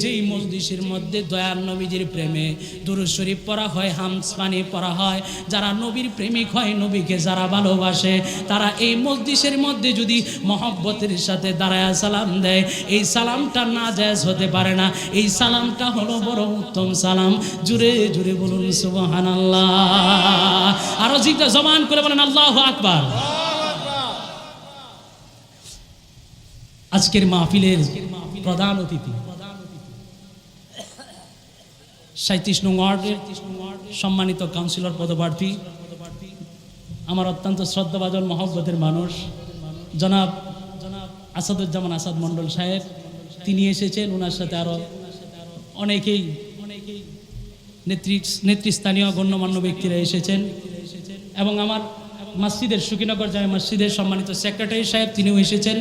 যেই মজলিসের মধ্যে দয়ার নবীজির প্রেমে দুরূদ শরীফ পড়া হয়, হামদ পানি পড়া হয়, যারা নবীর প্রেমিক হয়, নবীকে যারা ভালোবাসে, তারা এই মজলিসের মধ্যে যদি মহব্বতের সাথে দাঁড়ায় সালাম দেয়, এই সালামটা নাজায়েজ হতে পারে না। এই সালামটা হলো বড় উত্তম সালাম। জুড়ে জুড়ে বলুন সুবহানাল্লাহ। আরো জিজ্ঞা জবান করে বলেন আল্লাহু আকবার। আজকের মাহফিলের প্রধান অতিথি 37 নং ওয়ার্ডের সম্মানিত কাউন্সিলর পদপ্রার্থী, আমার অত্যন্ত শ্রদ্ধাভাজন মহব্বতের মানুষ জনাব আসাদুজ্জামান আসাদ মণ্ডল সাহেব, তিনি এসেছেন। ওনার সাথে আরও অনেকেই নেতৃস্থানীয় গণ্যমান্য ব্যক্তিরা এসেছেন এবং আমার মসজিদের সুকিনগর জামে মসজিদের সম্মানিত সেক্রেটারি সাহেব তিনিও এসেছেন।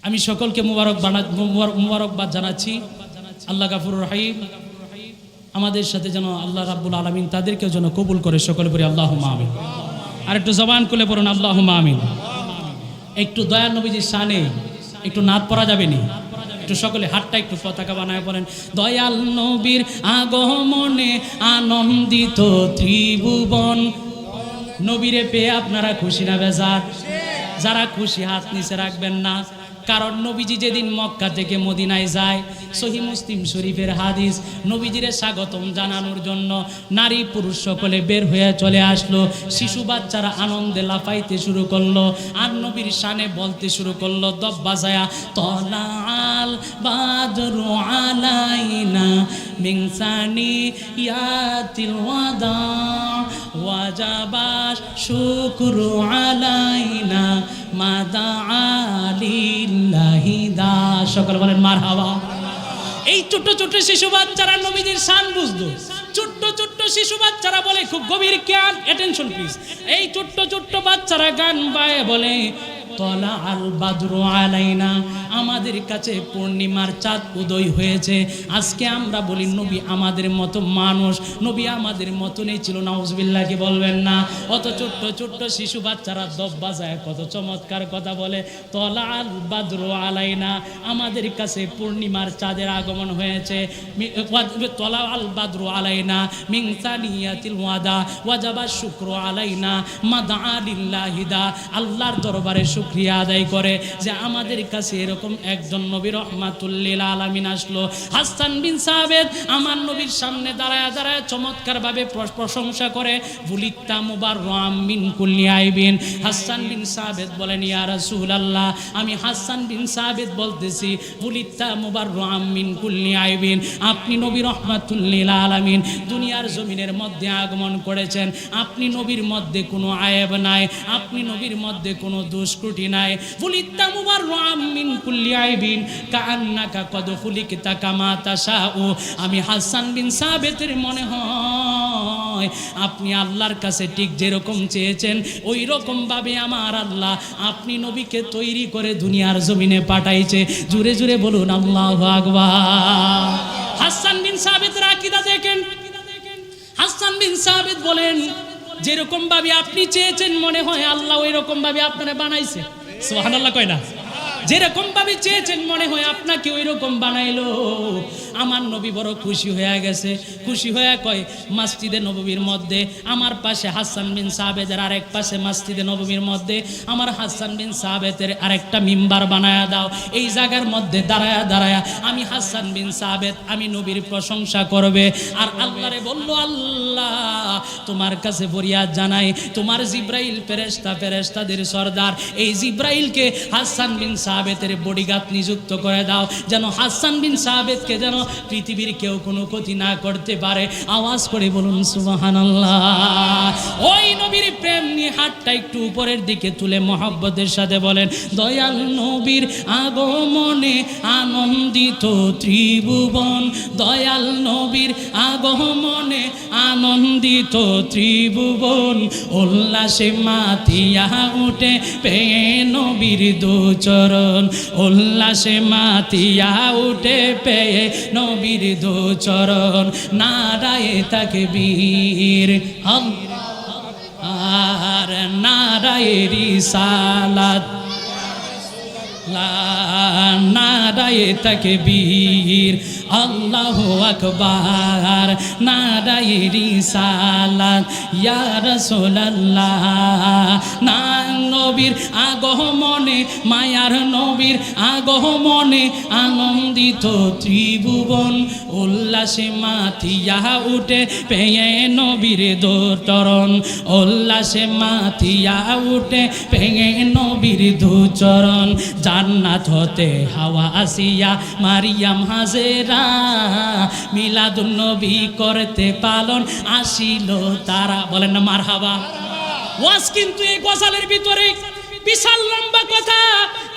আমি সকলকে মুবারকবাদ জানাচ্ছি। আল্লাহ গাফুরুর রহিম আমাদের সাথে যেন আল্লাহ রাব্বুল আলামিন তাদেরকেও যেন কবুল করে। সকলে বলি আল্লাহুম্মা আমিন। আর একটু জবান খুলে পড়ুন আল্লাহুম্মা আমিন। একটু দয়ার নবীজির শানে একটু নাত পড়া যাবে নি? একটু সকলে হাতটা একটু পতাকা বানায় পড়েন। দয়াল নবীর আগমনে আনন্দিত ত্রিভুবন। নবীরে পেয়ে আপনারা খুশি না বেজার? যারা খুশি হাত নিচে রাখবেন না। কারণ নবীজি যেদিন মক্কা থেকে মদিনায় যায়, সহিহ মুসলিম শরীফের হাদিস, নবীজিরে স্বাগতম জানানোর জন্য নারী পুরুষ সকলে বের হয়ে চলে আসলো। শিশু বাচ্চারা আনন্দে লাফাইতে শুরু করলো আর নবীর শানে বলতে শুরু করলো দব বাজায়া, তলাল বাদরু আলাইনা মিন সানিয়াতিল ওয়াদা ওয়াজাবাশ শুকরু আলাইনা মাদা আলিল্লাহি দা। সকল বলেন মারহাবা। এই ছোট্ট ছোট্ট শিশু বাচ্চারা নবীজির শান বুঝলো। ছোট্ট ছোট্ট শিশু বাচ্চারা বলে, খুব গভীর খেয়াল, অ্যাটেনশন প্লিজ। এই ছোট্ট ছোট্ট বাচ্চারা গান গায় বলে, তলা আল বাদরু আলাইনা, আমাদের কাছে পূর্ণিমার চাঁদ উদয় হয়েছে। আজকে আমরা বলি নবী আমাদের মতো মানুষ, নবী আমাদের মতনই ছিল, নাউজুবিল্লাহ কি বলবেন না? অত ছোট্ট ছোট্ট শিশু বাচ্চারা দব বাজায় কত চমৎকার কথা বলে, তলা আল বাদরু আলাইনা, আমাদের কাছে পূর্ণিমার চাঁদের আগমন হয়েছে। তলা আল বাদরু আলাইনা মিন সানিয়াতিল ওয়াদা ওয়াজাবা শুকরু আলাইনা মাদা লিল্লাহি দা। আল্লাহর দরবারে শুকরিয়া আদায় করে যে আমাদের কাছে এরকম একজন নবী রহমাতুল লিল আলামিন আসলো। হাসান বিন সাবিত আমার নবীর সামনে দাঁড়ায় দাঁড়ায় চমৎকার ভাবে প্রশংসা করে, বুলিত্তা মুবাররাম মিন কুল্লি আইবিন। হাসান বিন সাবিত বলেন, ইয়া রাসূলুল্লাহ, আমি হাসান বিন সাবিত বলতেছি, বুলিত্তা মুবাররাম মিন কুল্লি আইবিন, আপনি নবী রহমাতুল লিল আলামিন দুনিয়ার জমিনের মধ্যে আগমন করেছেন, আপনি নবীর মধ্যে কোনো আয়েব নাই, আপনি নবীর মধ্যে কোনো দোষ ত্রুটি নাই। বুলিত্তা মুবাররাম মিন কুল্লি আইবিন কাআন্নাকা কদ খুলিকতা কামা তাশাউ। আমি হাসান বিন সাবিতের মনে হয় আপনি আল্লাহর কাছে ঠিক যেরকম চেয়েছেন ওই রকম ভাবে আমার আল্লাহ আপনি নবীকে তৈরি করে দুনিয়ার জমিনে পাঠাইছে। জুড়ে জুড়ে বলুন আল্লাহু আকবার। হাসান বিন সাবিতের আকীদা দেখেন। হাসান বিন সাবিত বলেন, যেরকম ভাবে আপনি চেয়েছেন মনে হয় আল্লাহ ওই রকম ভাবে আপনারা বানাইছে। সুবহানাল্লাহ কয় না? যেরকম ভাবে চেয়েছেন মনে হয় আপনাকে ওই রকম বানাইলো। আমার নবী বড় খুশি হয়ে গেছে। খুশি হয়ে কয়, মসজিদে নববীর মধ্যে আমার পাশে হাসান বিন সাবিতের আরেক পাশে মসজিদে নববীর মধ্যে আমার হাসান বিন সাবিতের আরেকটা মিম্বার বানায়া দাও। এই জায়গার মধ্যে দাঁড়ায়া দাঁড়ায়া আমি হাসান বিন সাবিত আমি নবীর প্রশংসা করবে আর আল্লাহরে বলল, আল্লাহ তোমার কাছে ফরিয়াদ জানাই, তোমার জিব্রাইল ফেরেশতা, ফেরেশতাদের সরদার, এই জিব্রাইলকে হাসান বিন সাবিতের বডিগার্ড নিযুক্ত করে দাও, যেন হাসান বিন সাবিতকে যেন পৃথিবীর কেউ কোনো ক্ষতি না করতে পারে। আওয়াজ করে বলুন সুবহানাল্লাহ। ওই নবীর প্রেম নিয়ে হাতটা একটু উপরের দিকে তুলে মহব্বতের সাথে বলেন, দয়াল নবীর আগমনে আনন্দিত ত্রিভুবন, দয়াল নবীর আগমনে আনন্দিত ত্রিভুবন, উল্লাসে মাতিয়া উঠে পেয়ে নবীর দুচরণ, উল্লাসে মাতিয়া উঠে পেয়ে নবীর দুচরণ, নারায়ে তাকবীর আর নারায়ে রিসালাত, নারায়ে তাকবীর আল্লাহু আকবার, নারায়ে রিসালাত ইয়া রাসূলুল্লাহ। না নবীর আগমনে, মায়ার নবীর আগমনে আনন্দিত ত্রিভুবন, উল্লাসে মাতিয়া উঠে পেয়ে নবীর দুচরণ, উল্লাসে মাতিয়া উঠে পেয়ে নবীর দুচরণ, জান্নাত হতে হাওয়া আসিয়া মারিয়াম হাজেরা মিলাদুন নবী করতে পালন আসিল তারা। বলেন না মারহাবা। ওয়াজ কিন্তু এই গজালের ভিতরে বিশাল লম্বা কথা,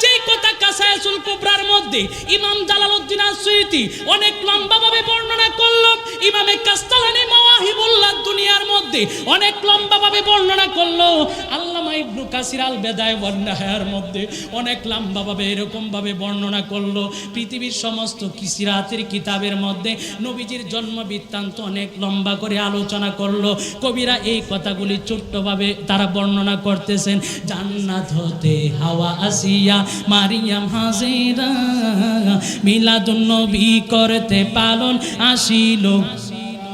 যে কথা কাসায়াসুল কুবরার মধ্যে ইমাম জালালউদ্দিন আসসুয়ুতি অনেক লম্বাভাবে বর্ণনা করলো। ইমামে কাস্তালানী মাওয়াহিবুল্লাহ দুনিয়ার মধ্যে অনেক লম্বাভাবে বর্ণনা করলো। আল্লামা ইবনে কাসির আল বেদায়ে ওয়ান নিহায়ার মধ্যে অনেক লম্বাভাবে এরকম ভাবে বর্ণনা করলো। পৃথিবীর সমস্ত কিসিরাতের কিতাবের মধ্যে নবীজির জন্ম বৃত্তান্ত অনেক লম্বা করে আলোচনা করলো। কবিরা এই কথাগুলি ছোট্টভাবে তারা বর্ণনা করতেছেন। জান্নাত হতে হাওয়া আসিয়া মারিয়াম হাজেরা মিলাদুন নবী করতে পালন আসিল,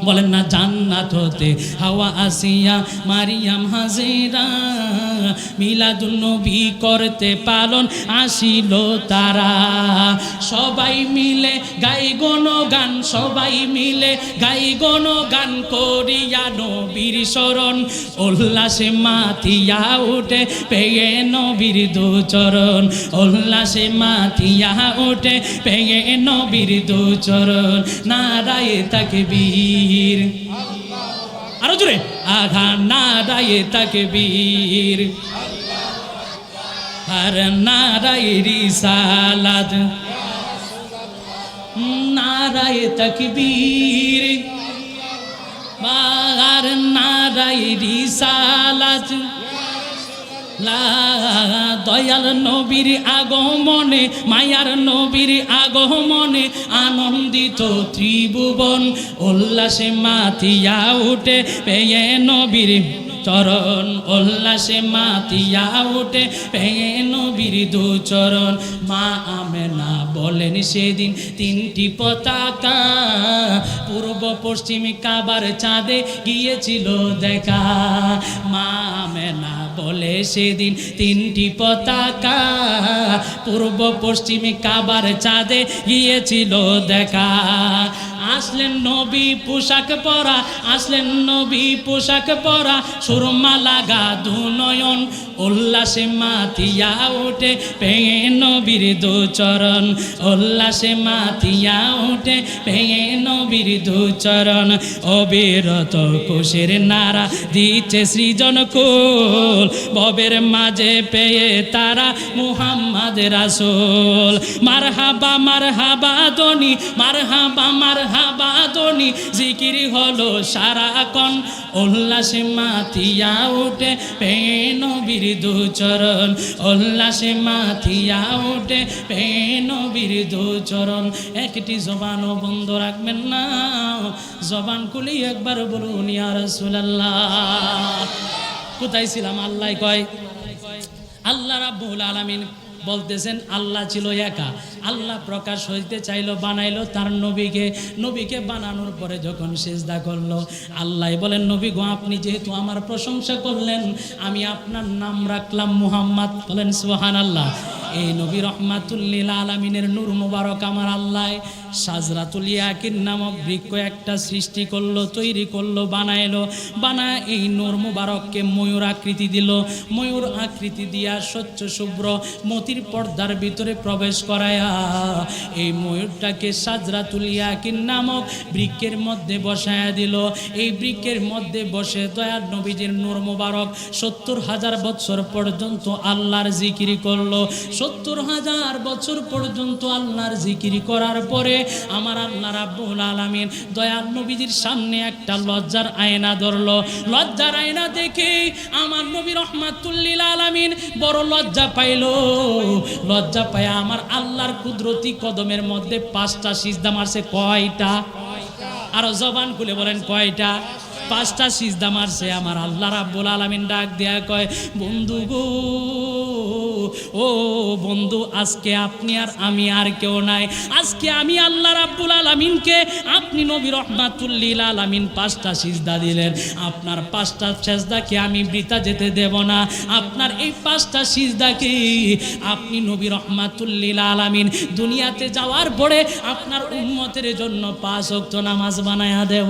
বলেন না জান্নাত হতে হাওয়া আসিয়া মারিয়াম হাজেরা মিলাদুন নবী করতে পালন আসিল তারা। সবাই মিলে গাই গান, সবাই মিলে গাই গান করিয়া নবীর শরণ, উল্লাসে মাতিয়া উঠে পেয়ে নবীর দুচরণ, উল্লাসে মাতিয়া উঠে পেয়ে নবীর দুচরণ। নারায়ে তাকবীর, আরো জোরে আঘা নারায়ে তাকবীর, আর নারায়ে রিসালাত, নারায়ে তাকবীর, আর নারায়ে রিসালাত। দয়াল নবীর আগমনে, মায়ার নবীর আগমনে আনন্দিত ত্রিভুবন, উল্লাসে মাতিয়া উঠে পেয়ে নবীর চরণ, উল্লাসে মাতিয়া উঠে পেয়ে নবীর দুচরণ। মা আমেনা বলেন সেদিন তিনটি পতাকা, পূর্ব পশ্চিম কাবার চাঁদে গিয়েছিল দেখা। মা আমেনা বলে সেদিন তিনটি পতাকা, পূর্ব পশ্চিম কাবার চাঁদে গিয়েছিল দেখা। আসলেন নবী পোশাক পরা, আসলেন নবী পোশাক পরা, সুরমা লাগা দুনয়ন, উল্লাসে মাতিয়া উঠে পেয়ে নবীর দুচরণ, উল্লাসে মাতিয়া উঠে পেয়ে নবীর দুচরণ। অবিরত কুশের নারা দিচ্ছে সৃজন কুল, ববের মাঝে পেয়ে তারা মুহাম্মদ রাসূল। মারহাবা মারহাবা দনি, মারহাবা মারহাবা দনি, জিকির হলো সারাক্ষণ, উল্লাসে মাতিয়া উঠে পেয়ে নবীর দুচরণ, উল্লাসে মাতিয়া উঠে পেয়ে নবীর দুচরণ। একটি জবানও বন্ধ রাখবেন না, জবান খুলে একবার বলুন ইয়া রাসূলুল্লাহ। কোথায় ছিলাম? আল্লাহ কয়, আল্লাহ রাব্বুল আলামিন বলতেছেন আল্লাহ ছিল একা, আল্লাহ প্রকাশ হইতে চাইলো, বানাইলো তার নবীকে। নবীকে বানানোর পরে যখন সিজদা করলো, আল্লাহ বলেন নবী গো আপনি যেহেতু আমার প্রশংসা করলেন, আমি আপনার নাম রাখলাম মুহাম্মদ। বলেন সুবহানাল্লাহ। এই নবী রহমাতুল লিল আলামিনের নূর মুবারক আমার আল্লাহ সাজরাতুল ইয়াকিন নামক বৃক্ষ একটা সৃষ্টি করলো, তৈরি করলো, বানাইলো। বানায় এই নূর মুবারককে ময়ূর আকৃতি দিল। ময়ূর আকৃতি দিয়া স্বচ্ছ শুভ্র মতির পর্দার ভিতরে প্রবেশ করায়া এই ময়ূরটাকে সাজরাতুল ইয়াকিন নামক বৃক্ষের মধ্যে বসায়া দিল। এই বৃক্ষের মধ্যে বসে দয়ার নবীজির নূর মুবারক 70,000 বছর পর্যন্ত আল্লাহর জিকির করলো। 70,000 বছর পর্যন্ত আল্লাহর জিকির করার পরে আমার আল্লাহ রাব্বুল আলামিন দয়ার নবীজির সামনে একটা লজ্জার আয়না ধরলো। লজ্জার আয়না দেখে আমার নবী রহমাতুল লিল আলামিন বড় লজ্জা পাইলো। লজ্জা পায় আমার আল্লাহর কুদরতি কদমের মধ্যে 5টা সিজদা মারছে। কয়টা? আরো জবান খুলে বলেন কয়টা? 5টা সিজদা মারছে। আমার আল্লাহ রাব্বুল আলামিন ডাক দেয়া কয়, বন্ধু গো, ও বন্ধু, আজকে আপনি আর আমি আর কেউ নাই। আজকে আমি আল্লাহ রাব্বুল আলামিনকে, আপনি নবী রহমাতুল লিল আলামিন 5টা সিজদা দিলেন। আপনার 5টা সিজদাকে আমি বৃথা যেতে দেব না। আপনার এই 5টা সিজদাকে আপনি নবী রহমাতুল লিল আলামিন দুনিয়াতে যাওয়ার পরে আপনার উম্মতের জন্য 5 ওয়াক্ত নামাজ বানায়া দেব।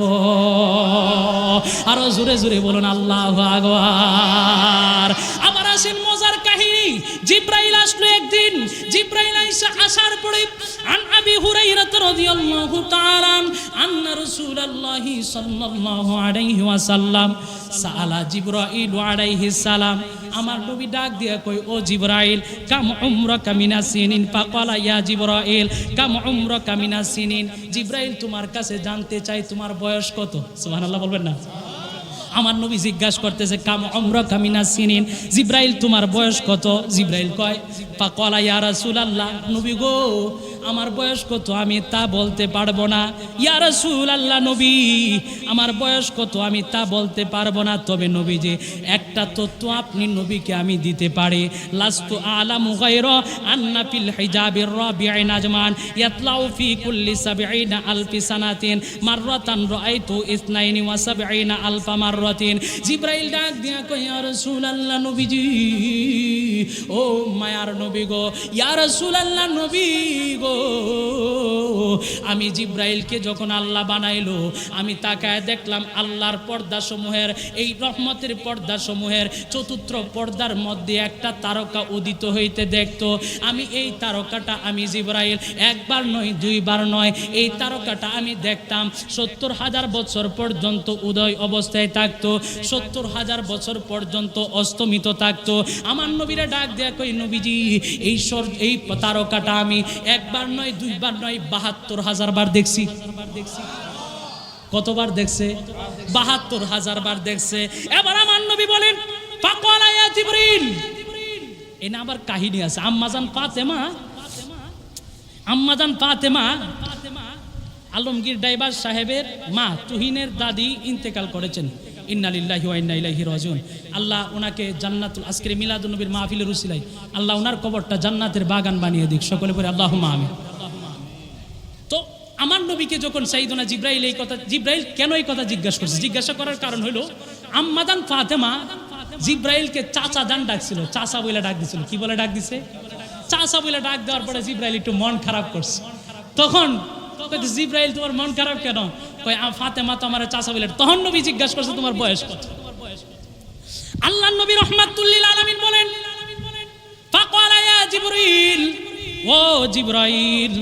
আরো জোরে জোরে বলুন আল্লাহু আকবার। আবার আসেন মজার কাহিনী। জিব্রাইল আসলো একদিন। জিব্রাইল আসার পরে আন আবি হুরায়রা রাদিয়াল্লাহু তাআলা আন্না রাসূলুল্লাহি সাল্লাল্লাহু আলাইহি ওয়াসাল্লাম সাআলা জিবরাইল আলাইহিস সালাম। আমার নবী ডাক দিয়া কই, ও জিবরাইল, কাম উমরাকা মিনাস সিনিন? ফাকালা ইয়া জিবরাইল কাম উমরাকা মিনাস সিনিন। জিবরাইল তোমার কাছে জানতে চাই তোমার বয়স কত? সুবহানাল্লাহ বলবেন না? আমার নবী জিজ্ঞাসা করতেছে কাম উমরাকা মিনাস সিনিন, জিবরাইল তোমার বয়স কত? জিবরাইল কয়, ফাকালা ইয়া রাসূলুল্লাহ, নবী গো আমার বয়স কত আমি তা বলতে পারবো না। ইয়া রাসূলুল্লাহ নবী, আমার বয়স কত আমি তা বলতে পারবো না, তবে নবীজি একটা তথ্য আপনি নবীকে আমি দিতে পারি। লাস্তু আলামু গায়রা আন্না ফিল হিজাবির রাবি'i নাজমান ইয়াতলাউ ফি কুল্লি ৭০ আলফি সানাতিন মাররাতান রাআইতু ৭২ আলফা মাররাতিন। জিবরাইল ডাক দিয়া কই, ইয়া রাসূলুল্লাহ নবীজি, ও মায়ার নবী গো, ইয়া রাসূলুল্লাহ নবী গো, আমি জিবরাইলকে যখন আল্লাহ বানাইলো আমি তাকায় দেখলাম আল্লাহর পর্দা সমূহের, এই রহমতের পর্দা সমূহের চতুর্থ পর্দার মধ্যে একটা তারকা উদিত হইতে দেখতো। আমি এই তারকাটা আমি জিবরাইল একবার নয় দুইবার নয়, এই তারকাটা আমি দেখতাম ৭০,০০০ বছর পর্যন্ত উদয় অবস্থায় থাকতো, ৭০,০০০ বছর পর্যন্ত অস্তমিত থাকতো। আমার নবীরা ডাক দেয়া কই, নবীজি এই তারকাটা আমি একবার নয় দুইবার নয় ৭২,০০০ বার দেখছি। কতবার দেখছে? ৭২,০০০ বার দেখছে। এবার আমার নবী বলেন, ফাকালা ইয়া জিবরিল, এনা আবার কাহিনী আছে। আম্মাজান ফাতেমা আলমগীর ড্রাইভার সাহেবের মা তুহিনের দাদি ইন্তেকাল করেছেন। ইন্না লিল্লাহি ওয়া ইন্না ইলাইহি রাজিউন। আল্লাহ ওনাকে জান্নাতুল, আজকের মিলাদুন নবীর মাহফিলের উসিলায় আল্লাহ ওনার কবরটা জান্নাতের বাগান বানিয়ে দিক, সকলে পড়ে আল্লাহুম্মা আমিন। তো আমার নবীকে যখন সাইয়েদনা জিবরাইল এই কথা, জিবরাইল কেন এই কথা জিজ্ঞাসা করার কারণ হলো আম্মাদান ফাতেমা জিবরাইলকে চাচা জান ডাকছিল, চাচা বলে ডাক দিছিল। কি বলে ডাক দিছে? চাচা বলে ডাক দেওয়ার পরে জিবরাইল একটু মন খারাপ করছে। তখন জিবরাইল, তোমার মন খারাপ কেন? কই ফাতেমা তো আমার চাচা বলে। তখন নবী জিজ্ঞাসা করছে, তোমার বয়স কত? আল্লাহর নবী রাহমাতুল লিল আলামিন বলেন, ফাকালা ইয়া জিবরিল, ও জিবরাইল,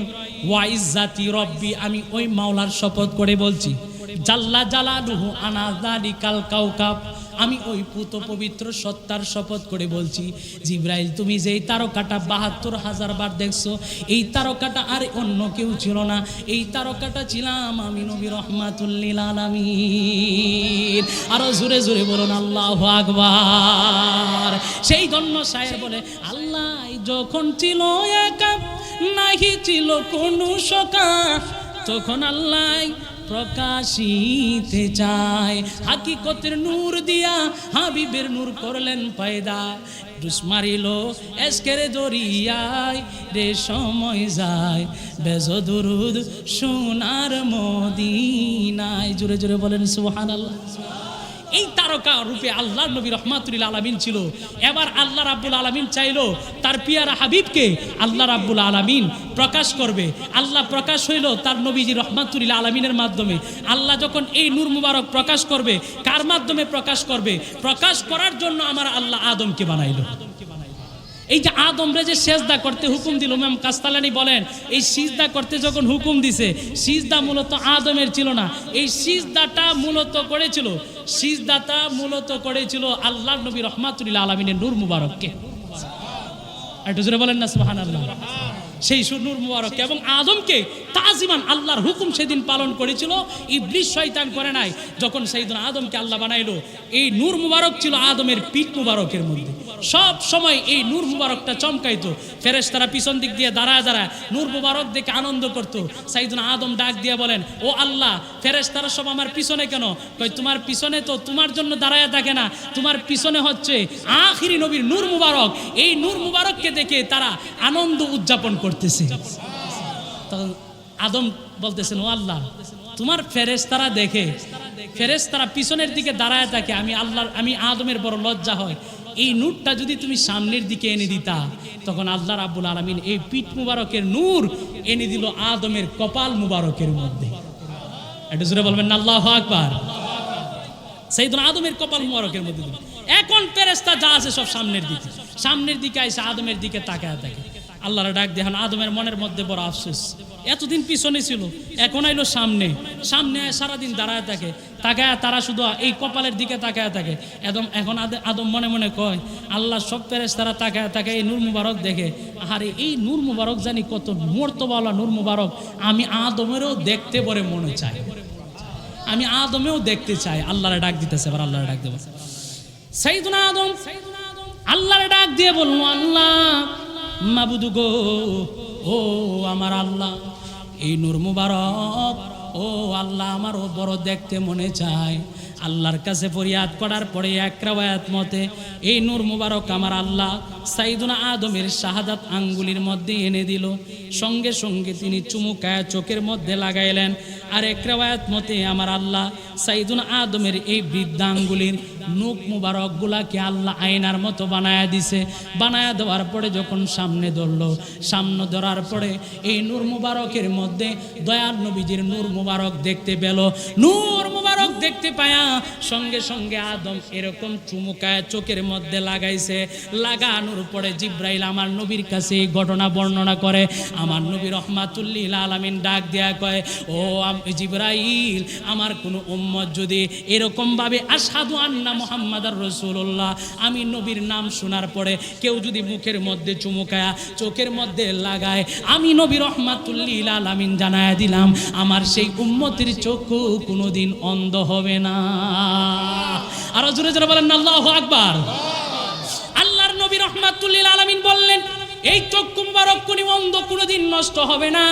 ওয়া ইজ্জাতি রব্বি, আমি ওই মাওলার শপথ করে বলছি, জাল্লা জালালুহু আনা যালিকাল কাওকাব, আমি ওই পুত পবিত্র সত্তার শপথ করে বলছি, জিবরাইল তুমি যেই তারকাটা ৭২,০০০ বার দেখছো, এই তারকাটা আর অন্য কেউ ছিল না, এই তারকাটা ছিলাম আমি নবী রাহমাতুল লিল আলামিন। আরো জোরে জোরে বলুন আল্লাহু আকবার। সেই জন্য শায়ের বলে, আল্লাহ যখন ছিল একা, নাহি ছিল কোনো সকা, তখন আল্লাহ প্রকাশিতে চায়, হাকিকতের নূর দিয়া হাবিবের নূর করলেন পয়দা, ডুস মারিল এসকের দরিয়ায় রে সময় যায়, বেজো দুরুদ সোনার মদিনায়। জোরে জোরে বলেন সুবহানাল্লাহ। এই তারকা রূপে আল্লাহর নবী রাহমাতুল লিল আলামিন ছিল। এবার আল্লাহ রাব্বুল আলামিন চাইলো তার পিয়ারা হাবিবকে আল্লাহ রাব্বুল আলামিন প্রকাশ করবে। আল্লাহ প্রকাশ হইল তার নবীজি রাহমাতুল লিল আলামিনের মাধ্যমে। আল্লাহ যখন এই নূর মুবারক প্রকাশ করবে, কার মাধ্যমে প্রকাশ করবে? প্রকাশ করার জন্য আমার আল্লাহ আদমকে বানাইলো। এই যে আদমরে যে সিজদা করতে হুকুম দিল, ইমাম কাস্তালানী বলেন এই সিজদা করতে যখন হুকুম দিছে, সিজদা মূলত আদমের ছিল না, এই সিজদাটা মূলত করেছিল আল্লাহর নবী রাহমাতুল লিল আলামিনের নূর মুবারককে। একটু জোরে বলেন না সুবহানাল্লাহ। সেই নূর মুবারক এবং আদমকে তাজিমান আল্লাহর হুকুম সেদিন পালন করেছিল, ইবলিস শয়তান করে নাই। যখন সাইয়েদনা আদমকে আল্লাহ বানাইলো, এই নূর মুবারক ছিল আদমের পিঠ মুবারকের মধ্যে। সব সময় এই নূর মুবারকটা চমকাইতো। ফেরেশতারা পিছন দিক দিয়ে দাঁড়ায় দাঁড়ায় নূর মুবারক দেখে আনন্দ করতো। সাইয়েদনা আদম ডাক দিয়ে বলেন, ও আল্লাহ, ফেরেশতারা সব আমার পিছনে কেন? কই তোমার পিছনে তো তোমার জন্য দাঁড়ায় থাকে না, তোমার পিছনে হচ্ছে আখিরি নবীর নূর মুবারক। এই নূর মুবারককে দেখে তারা আনন্দ উদযাপন করতেছে। তখন আদম বলতেছেন, ও আল্লাহ, তোমার ফেরেশতারা দেখে, ফেরেশতারা পিছনের দিকে দাঁড়ায় থাকে, আমি আদমের বড় লজ্জা হয়। এই নূরটা যদি তুমি সামনের দিকে এনে দিতা, তখন আল্লাহ রাব্বুল আলামিন এই পিঠ মুবারকের নূর এনে দিল আদমের কপাল মুবারকের মধ্যে। একটু জোরে বলবেন আল্লাহু আকবার। সাইয়েদনা আদমের কপাল মুবারকের মধ্যে দিল। এখন ফেরেশতা যা আছে সব সামনের দিকে আইসা আদমের দিকে তাকায় থাকে। আল্লাহর ডাক দেখেন, আদমের মনের মধ্যে বড় আফসোস, এতদিন পিছনে ছিল, এখন আইলো সামনে সারাদিন দাঁড়ায় থাকে, তাকায় তারা শুধু এই কপালের দিকে তাকায় থাকে। এখন আদম মনে মনে কয়, আল্লাহ সব ফেরেশতারা তাকায় এই নূর মুবারক দেখে, আরে এই নূর মুবারক জানি কত মর্তবাওয়ালা নূর মুবারক, আমি আদমেরও দেখতে বলে মনে চাই, আমি আদমেও দেখতে চাই। আল্লাহরে ডাক দিতেছে, এবার আল্লাহরে ডাক দেব। সাইয়েদনা আদম আল্লাহরে ডাক দিয়ে বলল, আল্লাহ মাবুদ গো, ও ও আমার আল্লাহ, এই নূর মুবারক, ও আল্লাহ আমারও বড় দেখতে মনে চায়। আল্লাহর কাছে ফরিয়াদ করার পরে এক রাওয়ায়াত মতে এই নূর মুবারক আমার আল্লাহ সাইয়্যিদুনা আদমের শাহাদাত আঙ্গুলির মধ্যে এনে দিল, সঙ্গে সঙ্গে তিনি চুমুকায়া চোখের মধ্যে লাগাইলেন। আর এক রাওয়ায়াত মতে আমার আল্লাহ সাইয়্যিদুনা আদমের এই বৃদ্ধা আঙ্গুলির নুক মুবারক গুলাকে আল্লাহ আয়নার মতো বানায়া দিছে। বানায়া দেওয়ার পরে যখন সামনে ধরলো, সামনে ধরার পরে এই নূর মুবারকের মধ্যে দয়ার নবীজির নূর মুবারক দেখতে পেল। নূর মুবারক দেখতে পায়া সঙ্গে সঙ্গে আদম এরকম চুমুকায় চোখের মধ্যে লাগাইছে। লাগানোর পরে জিব্রাইল আমার নবীর কাছে এই ঘটনা বর্ণনা করে। আমার নবী রহমাতুল্লিল আলামিন ডাক দেয়া কয়, ও জিব্রাইল, আমার কোনো উম্মত যদি এরকম ভাবে আশহাদু আন্না মুহাম্মাদার রাসূলুল্লাহ, আমি নবীর নাম শোনার পরে কেউ যদি মুখের মধ্যে চুমুকায়া চোখের মধ্যে লাগায়, আমি নবী রহমাতুল্লিল আলামিন জানায়া দিলাম আমার সেই উম্মতের চক্ষু কোনোদিন অন্ধ হবে না। আরো জোরে জোরে বলেন আল্লাহু আকবার। আল্লাহর নবী রহমাতুল্লিল আলামিন বললেন, এই চক্ষু মুবারক কোনোদিন নষ্ট হবে না।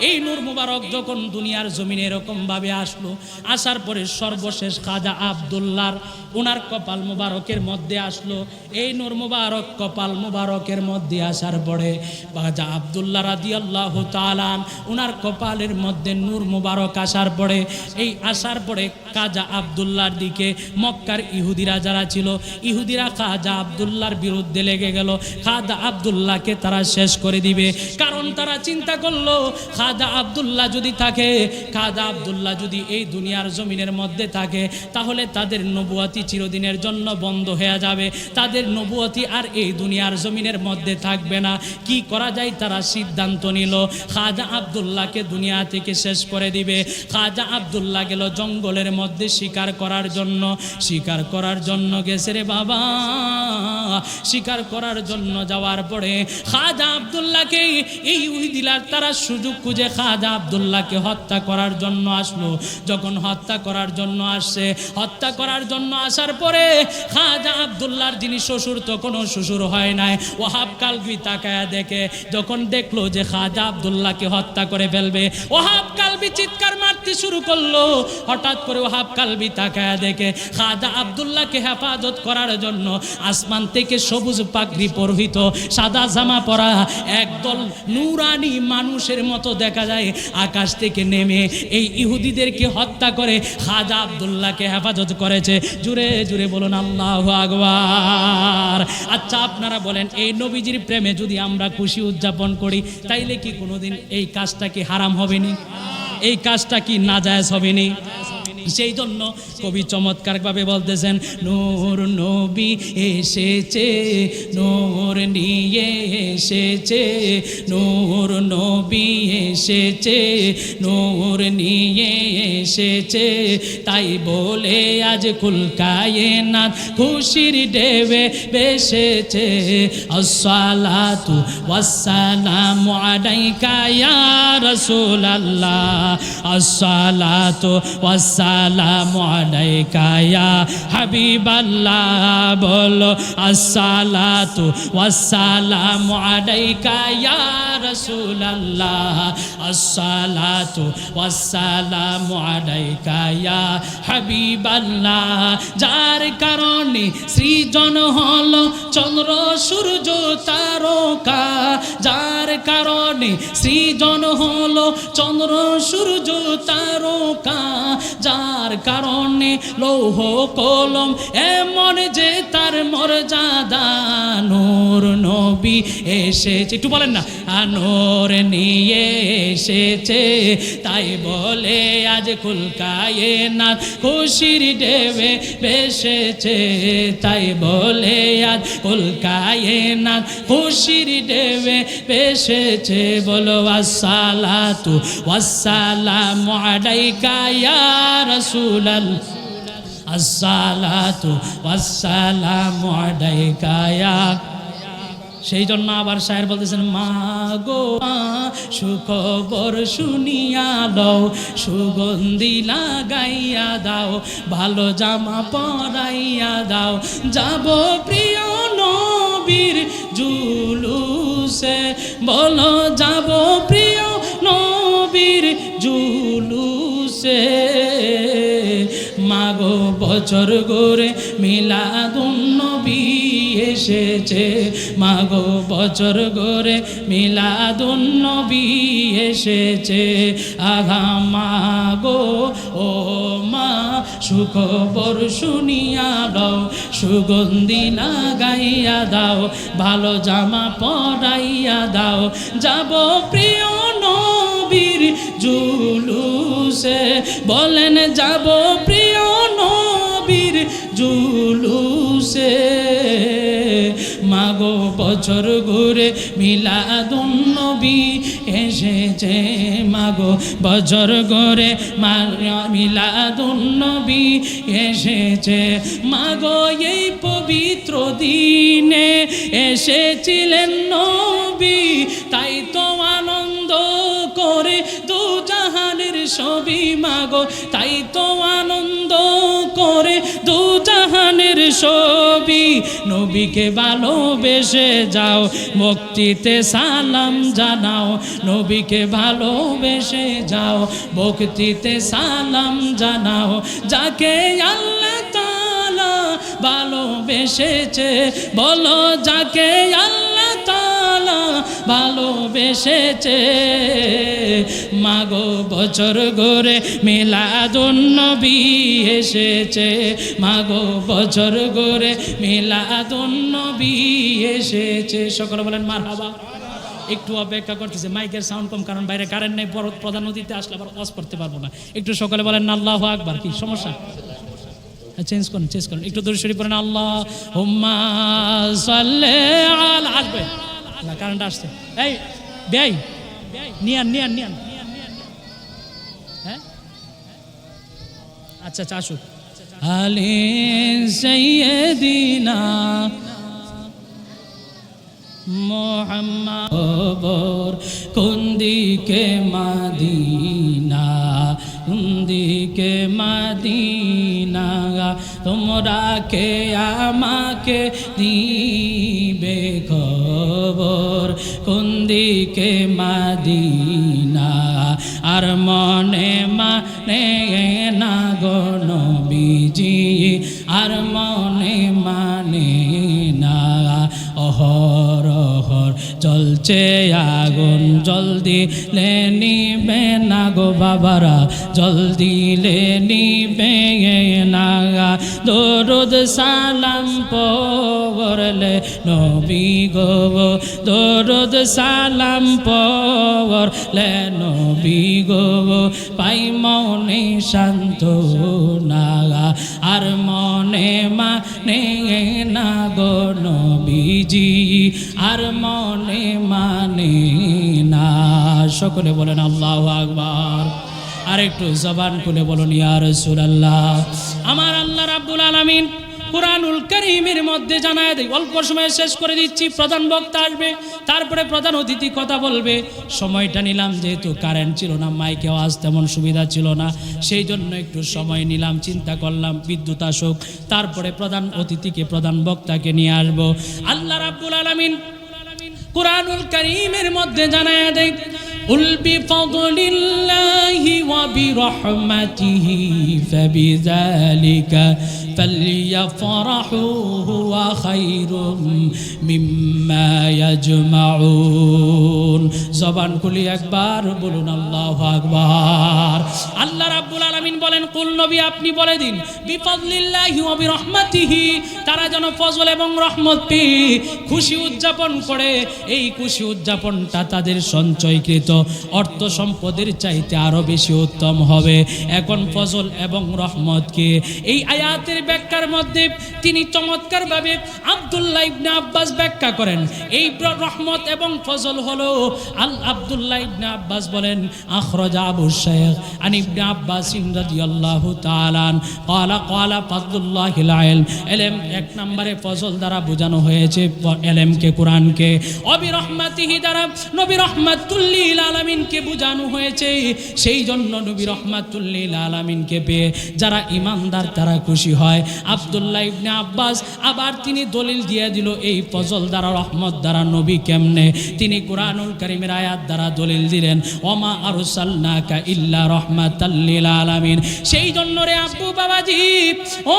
এই নূর মুবারক যখন দুনিয়ার জমিনে এরকম ভাবে আসলো, আসার পরে সর্বশেষ খাজা আব্দুল্লাহর ওনার কপাল মুবারকের মধ্যে আসলো। এই নূর মুবারক কপাল মুবারকের মধ্যে আসার পরে খাজা আব্দুল্লাহ রাদিয়াল্লাহু তাআলা ওনার কপালের মধ্যে নূর মুবারক আসার পরে, এই আসার পরে খাজা আব্দুল্লাহর দিকে মক্কার ইহুদিরা যারা ছিল, ইহুদিরা খাজা আব্দুল্লাহর বিরুদ্ধে লেগে গেল। খাজা আব্দুল্লাহকে তারা শেষ করে দিবে, কারণ তারা চিন্তা করলো খাজা আব্দুল্লাহ যদি থাকে, খাজা আব্দুল্লাহ যদি এই দুনিয়ার জমিনের মধ্যে থাকে, তাহলে তাদের নবুয়তি চিরদিনের জন্য বন্ধ হয়ে যাবে, তাদের নবুয়তি আর এই দুনিয়ার জমিনের মধ্যে থাকবে না। কি করা যায় তারা সিদ্ধান্ত নিল খাজা আব্দুল্লাহকে দুনিয়া থেকে শেষ করে দিবে। খাজা আব্দুল্লাহ গেল জঙ্গলের মধ্যে শিকার করার জন্য। শিকার করার জন্য গেছে রে বাবা। শিকার করার জন্য যাওয়ার পরে খাজা আব্দুল্লাহকে এই ইহুদিরা তারা সুযোগ খুঁজে খাজা আব্দুল্লাহকে হত্যা করার জন্য আসলো। যখন হত্যা করার জন্য আসছে, হত্যা করার জন্য আসার পরে খাজা আব্দুল্লাহর যিনি শ্বশুর, তখনও শ্বশুর হয় নাই, ওহাব কালবি তাকায়া দেখে, যখন দেখলো যে খাজা আব্দুল্লাহকে হত্যা করে ফেলবে, ওহাব কালবি চিৎকার মারতে শুরু করলো। হঠাৎ করে ওহাব কালবি তাকায়া দেখে খাজা আব্দুল্লাহকে হেফাজত করার জন্য আসমান থেকে সবুজ পাগড়ি পরিহিত সাদা জামা পরা একদল নূরানি মানুষের মতো দেখা যায় আকাশ থেকে নেমে এই ইহুদিদেরকে হত্যা করে খাজা আব্দুল্লাহকে হেফাজত করেছে। জুড়ে জুড়ে বলুন আল্লাহু আকবার। আচ্ছা আপনারা বলেন, এই নবীজির প্রেমে যদি আমরা খুশি উদযাপন করি, তাইলে কি কোনোদিন এই কাজটা কি হারাম হবে নি? এই কাজটা কি নাজায়েজ হবে নি? সেই জন্য কবি চমৎকারভাবে বলতেছেন, নূর নবী এসেছে, নূর নিয়ে এসেছে, নূর নবী এসেছে, নূর নিয়ে এসেছে, তাই বলে আজ কুল কায়নাত খুশির ঢেউয়ে ভেসেছে। আসসালাতু ওয়াসসালামু আলাইকা ইয়া রাসূলুল্লাহ, আসসালাতু ওয়াসসালামু আলাইকা ইয়া হাবিবাল্লাহ। বলো আসসালাতু ওয়াসসালামু আলাইকা ইয়া রাসূলুল্লাহ, আসসালাতু ওয়াসসালামু আলাইকা ইয়া হাবিবাল্লাহ। যার কারণে সৃজন হলো চন্দ্র সূর্য তারকা, যার কারণে সৃজন হলো চন্দ্র সূর্য তারকা, যার কারণে লৌহ কলম এমন যে তার মর্যাদা। নূর নবী এসেছে, একটু বলেন না, নূর নিয়ে এসেছে, তাই বলে আজ কুল কায়নাত খুশির ঢেউয়ে ভেসেছে, তাই বলে আজ কুল কায়নাত খুশির ঢেউয়ে ভেসেছে। বলো আসসালাতু ওয়াসসালামু আলাইকা ইয়া রাসূলুল্লাহ, আসসালাতু ওয়াসসালামু আলাইকা ইয়া। সেই জন্য আবার শায়ের বলতেছেন, মা গো সুখবর শুনিয়া দাও, সুগন্ধি লাগাইয়া দাও, ভালো জামা পরাইয়া দাও, যাব প্রিয় নবীর জুলুসে। জুলুসে, বলো যাব প্রিয় নবীর জুলুসে। মাগো বছর ঘুরে মিলাদুন্নবী এসেছে, মাগো বছর ঘুরে মিলাদুন্নবী এসেছে। আঘা মাগো ও মা সুখবর শুনিয়া দাও, সুগন্ধি লাগাইয়া দাও, ভালো জামা পরাইয়া দাও, যাব প্রিয় নবীর জুলুসে। বলেন যাব প্রিয় নবীর জুলুসে। মাগো বছর ঘুরে মিলাদুন্নবী এসেছে, মাগো বছর ঘুরে মিলাদুন্নবী এসেছে। মাগো এই পবিত্র দিনে এসেছিলেন নবী, তাই তো আনন্দ করে দু জাহানের ছবি। মাগো তাই তো আনন্দ করে দু জাহানের ছবি। নবীকে ভালোবেসে যাও, ভক্তিতে সালাম জানাও, নবীকে ভালোবেসে যাও, ভক্তিতে সালাম জানাও। যাকে আল্লাহ তাআলা ভালোবেসেছে, বলো যাকে আল্লাহ তাআলা ভালোবেসেছে। মাগো বছর ঘুরে মিলাদুন্নবী এসেছে, মাগো বছর ঘুরে মিলাদুন্নবী এসেছে। সকলে বলেন মারহাবা। একটু অপেক্ষা করতেছে, মাইকের সাউন্ড কম, কারণ বাইরে কারেন্ট নেই, প্রধান অতিথি আসলে আবার ওয়াজ করতে পারবো না। একটু সকলে বলেন আল্লাহু আকবার। কি সমস্যা? চেঞ্জ করুন, একটু দরুদ শরীফ পড়েন। আল্লাহুম্মা সাল্লি আলা। আসবে না, কারেন্ট আসছে। এই বেই নিয়ান হ্যাঁ, আচ্ছা আসুক। আলী সাইয়্যিদিনা মোহাম্মদ, কোন দিকে মদিনা, কোন দিকে মদিনা, তোমরা কে আমাকে দিবে খবর, কোন দিকে মদিনা। আর মনে মানে না গো নবীজি, আর মনে মানে না। অহর অহর চলছে আগুন, জলদি নিবে না গো বাবারা, জলদি নিবে না। দরুদ সালাম পড়লে নবী গো, দরুদ সালাম পড়লে নবী গো, পাই মনে সান্ত্বনা। আর মনে মানে না গো নবীজি, আর মনে মানে না। সকলে বলেন আল্লাহু আকবার। আর একটু জবান খুলে বলুন ইয়া রাসূলুল্লাহ। আমার আল্লাহ রাব্বুল আলামিন কুরআনুল কারীমের মধ্যে জানায় দেয়, অল্প সময়ে শেষ করে দিচ্ছি। প্রধান বক্তা আসবে, তারপরে প্রধান অতিথি কথা বলবে। সময়টা নিলাম, যেহেতু কারেন্ট ছিল না, মাইকে আওয়াজ তেমন সুবিধা ছিল না, সেই জন্য একটু সময় নিলাম। চিন্তা করলাম বিদ্যুৎ আসুক, তারপরে প্রধান অতিথিকে, প্রধান বক্তাকে নিয়ে আসবো। আল্লাহ রাব্বুল আলামিন কুরআনুল কারীমের মধ্যে জানায় দেয়, قل بفضل الله وبرحمته فبذلك فليفرحوا هو خير مما يجمعون। জবান খুলি একবার বলুন আল্লাহু আকবার। আল্লাহ রাব্বুল আলামিন বলেন, কুল নবী আপনি বলে দিন, বিফাদলিল্লাহি ওয়া বিরহমাতিহি, তারা যেন ফজল এবং রহমত পেয়ে খুশি উদযাপন করে। এই খুশি উদযাপনটা তাদের সঞ্চয়কৃত অর্থ সম্পদের চাইতে আরো বেশি উত্তম হবে। এখন ফজল এবং রহমতকে এই আয়াতের ব্যাখ্যার মধ্যে তিনি চমৎকারভাবে আব্দুল্লাহ ইবনে আব্বাস ব্যাখ্যা করেন। এই রহমত এবং ফজল হলো আব্দুল্লাহ ইবনে আব্বাস বলেন, আখরাজা আবু শাইখ আন ইবনে আব্বাস রাদিয়াল্লাহু তাআলা ক্বালা ক্বালা ফাদলুল্লাহিল ইলম। ইলম এক নম্বরে ফজল দ্বারা বোঝানো হয়েছে ইলমকে, কোরআনকে। অবি রহমাতিহি দ্বারা নবী রহমাতুল লিল আলামিনকে বোঝানো হয়েছে। সেই জন্য নবী রহমাতুল লিল আলামিনকে পেয়ে যারা ঈমানদার তারা খুশি হয়। হয়। আব্দুল্লাহ ইবনে আব্বাস আবার তিনি দলিল দিয়ে দিল এই ফজল দ্বারা রহমত দ্বারা নবী কেমনে। তিনি কুরআনুল কারীমের আয়াত দ্বারা দলিল দিলেন ওমা আরসালনাকা ইল্লা রাহমাতাল লিল আলামিন। সেই জন্য রে আব্বু বাবাজি, ও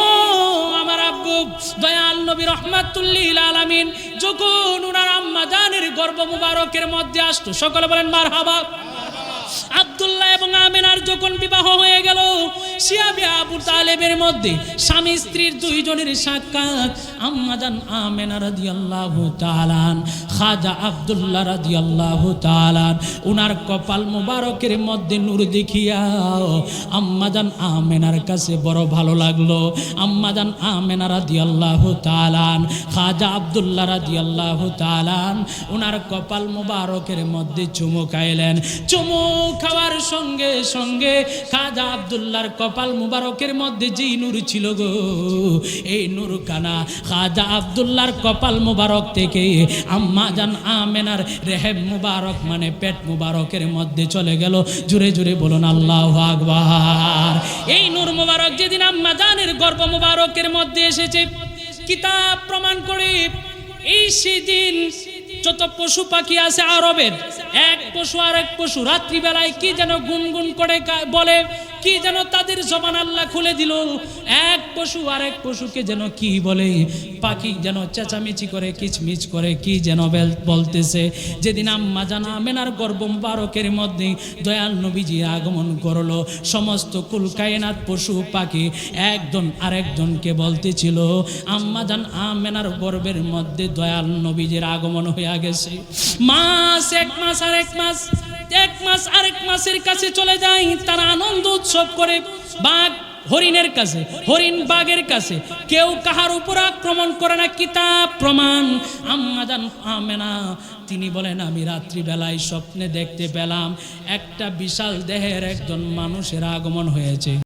আমার আব্বু দয়াল নবী রহমাতুল লিল আলামিন যখন উনার আম্মা জানের গর্ভ মুবারকের মধ্যে আসতো, সকলে বলেন মারহাবা। আব্দুল্লাহ এবং আমেনার যখন বিবাহ হয়ে গেল, শিয়াবে আবু তালেবের মধ্যে স্বামী স্ত্রীর দুইজনের সাক্ষাৎ। আম্মা জান আমেনা রাদিয়াল্লাহু তাআলা, খাজা আব্দুল্লাহ রাদিয়াল্লাহু তাআলা, উনার কপাল মুবারকের মধ্যে নূর দেখিয়া আম্মা জান আমেনার কাছে বড় ভালো লাগলো। আম্মা জান আমেনা রাদিয়াল্লাহু তাআলা খাজা আব্দুল্লাহ রাদিয়াল্লাহু তাআলা উনার কপাল মুবারকের মধ্যে চুমু খাইলেন। চুমু খাওয়ার সঙ্গে সঙ্গে খাজা আব্দুল্লাহর কপাল মুবারকের মধ্যে যে নূর ছিল গো, এই নূর কানা খাজা আব্দুল্লাহর কপাল মুবারক থেকে আম্মা জান আমেনার রেহেম মুবারক মানে পেট মুবারকের মধ্যে চলে গেল। জুড়ে জুড়ে বলুন আল্লাহু আকবার। এই নূর মুবারক যেদিন আম্মা জানের গর্ভ মুবারকের মধ্যে এসেছে, কিতাব প্রমাণ করে এই সেদিন যত পশু পাখি আছে আরবের, এক পশু আর এক পশু রাত্রিবেলায় কি যেন গুনগুন করে বলে, কি যেন তাদের জবান আল্লাহ খুলে দিল। এক পশু আর এক পশুকে যেন কি বলে, পাখি যেন চেঁচামেচি করে কিচমিচ করে কি যেন বলতেছে। যেদিন আম্মা জান আমেনার গর্ভ মুবারকের মধ্যে দয়াল নবীজি আগমন করলো, সমস্ত কুল কায়নাত পশু পাখি একজন আরেকজনকে বলতেছিল আম্মা জান আমেনার গর্ভের মধ্যে দয়াল নবীজির আগমন হয়ে গেছে। মাস এক মাস আর এক মাস, এক মাস আরেক মাসের কাছে চলে যায়, তারা আনন্দ উৎসব করে। বাঘ হরিণের কাছে, হরিণ বাঘের কাছে, কেউ কাহার উপর আক্রমণ করে না। কিতাব প্রমাণ। আম্মা জান আমেনা তিনি বলেন আমি রাত্রিবেলায় স্বপ্নে দেখতে পেলাম একটা বিশাল দেহের একজন মানুষের আগমন হয়েছে।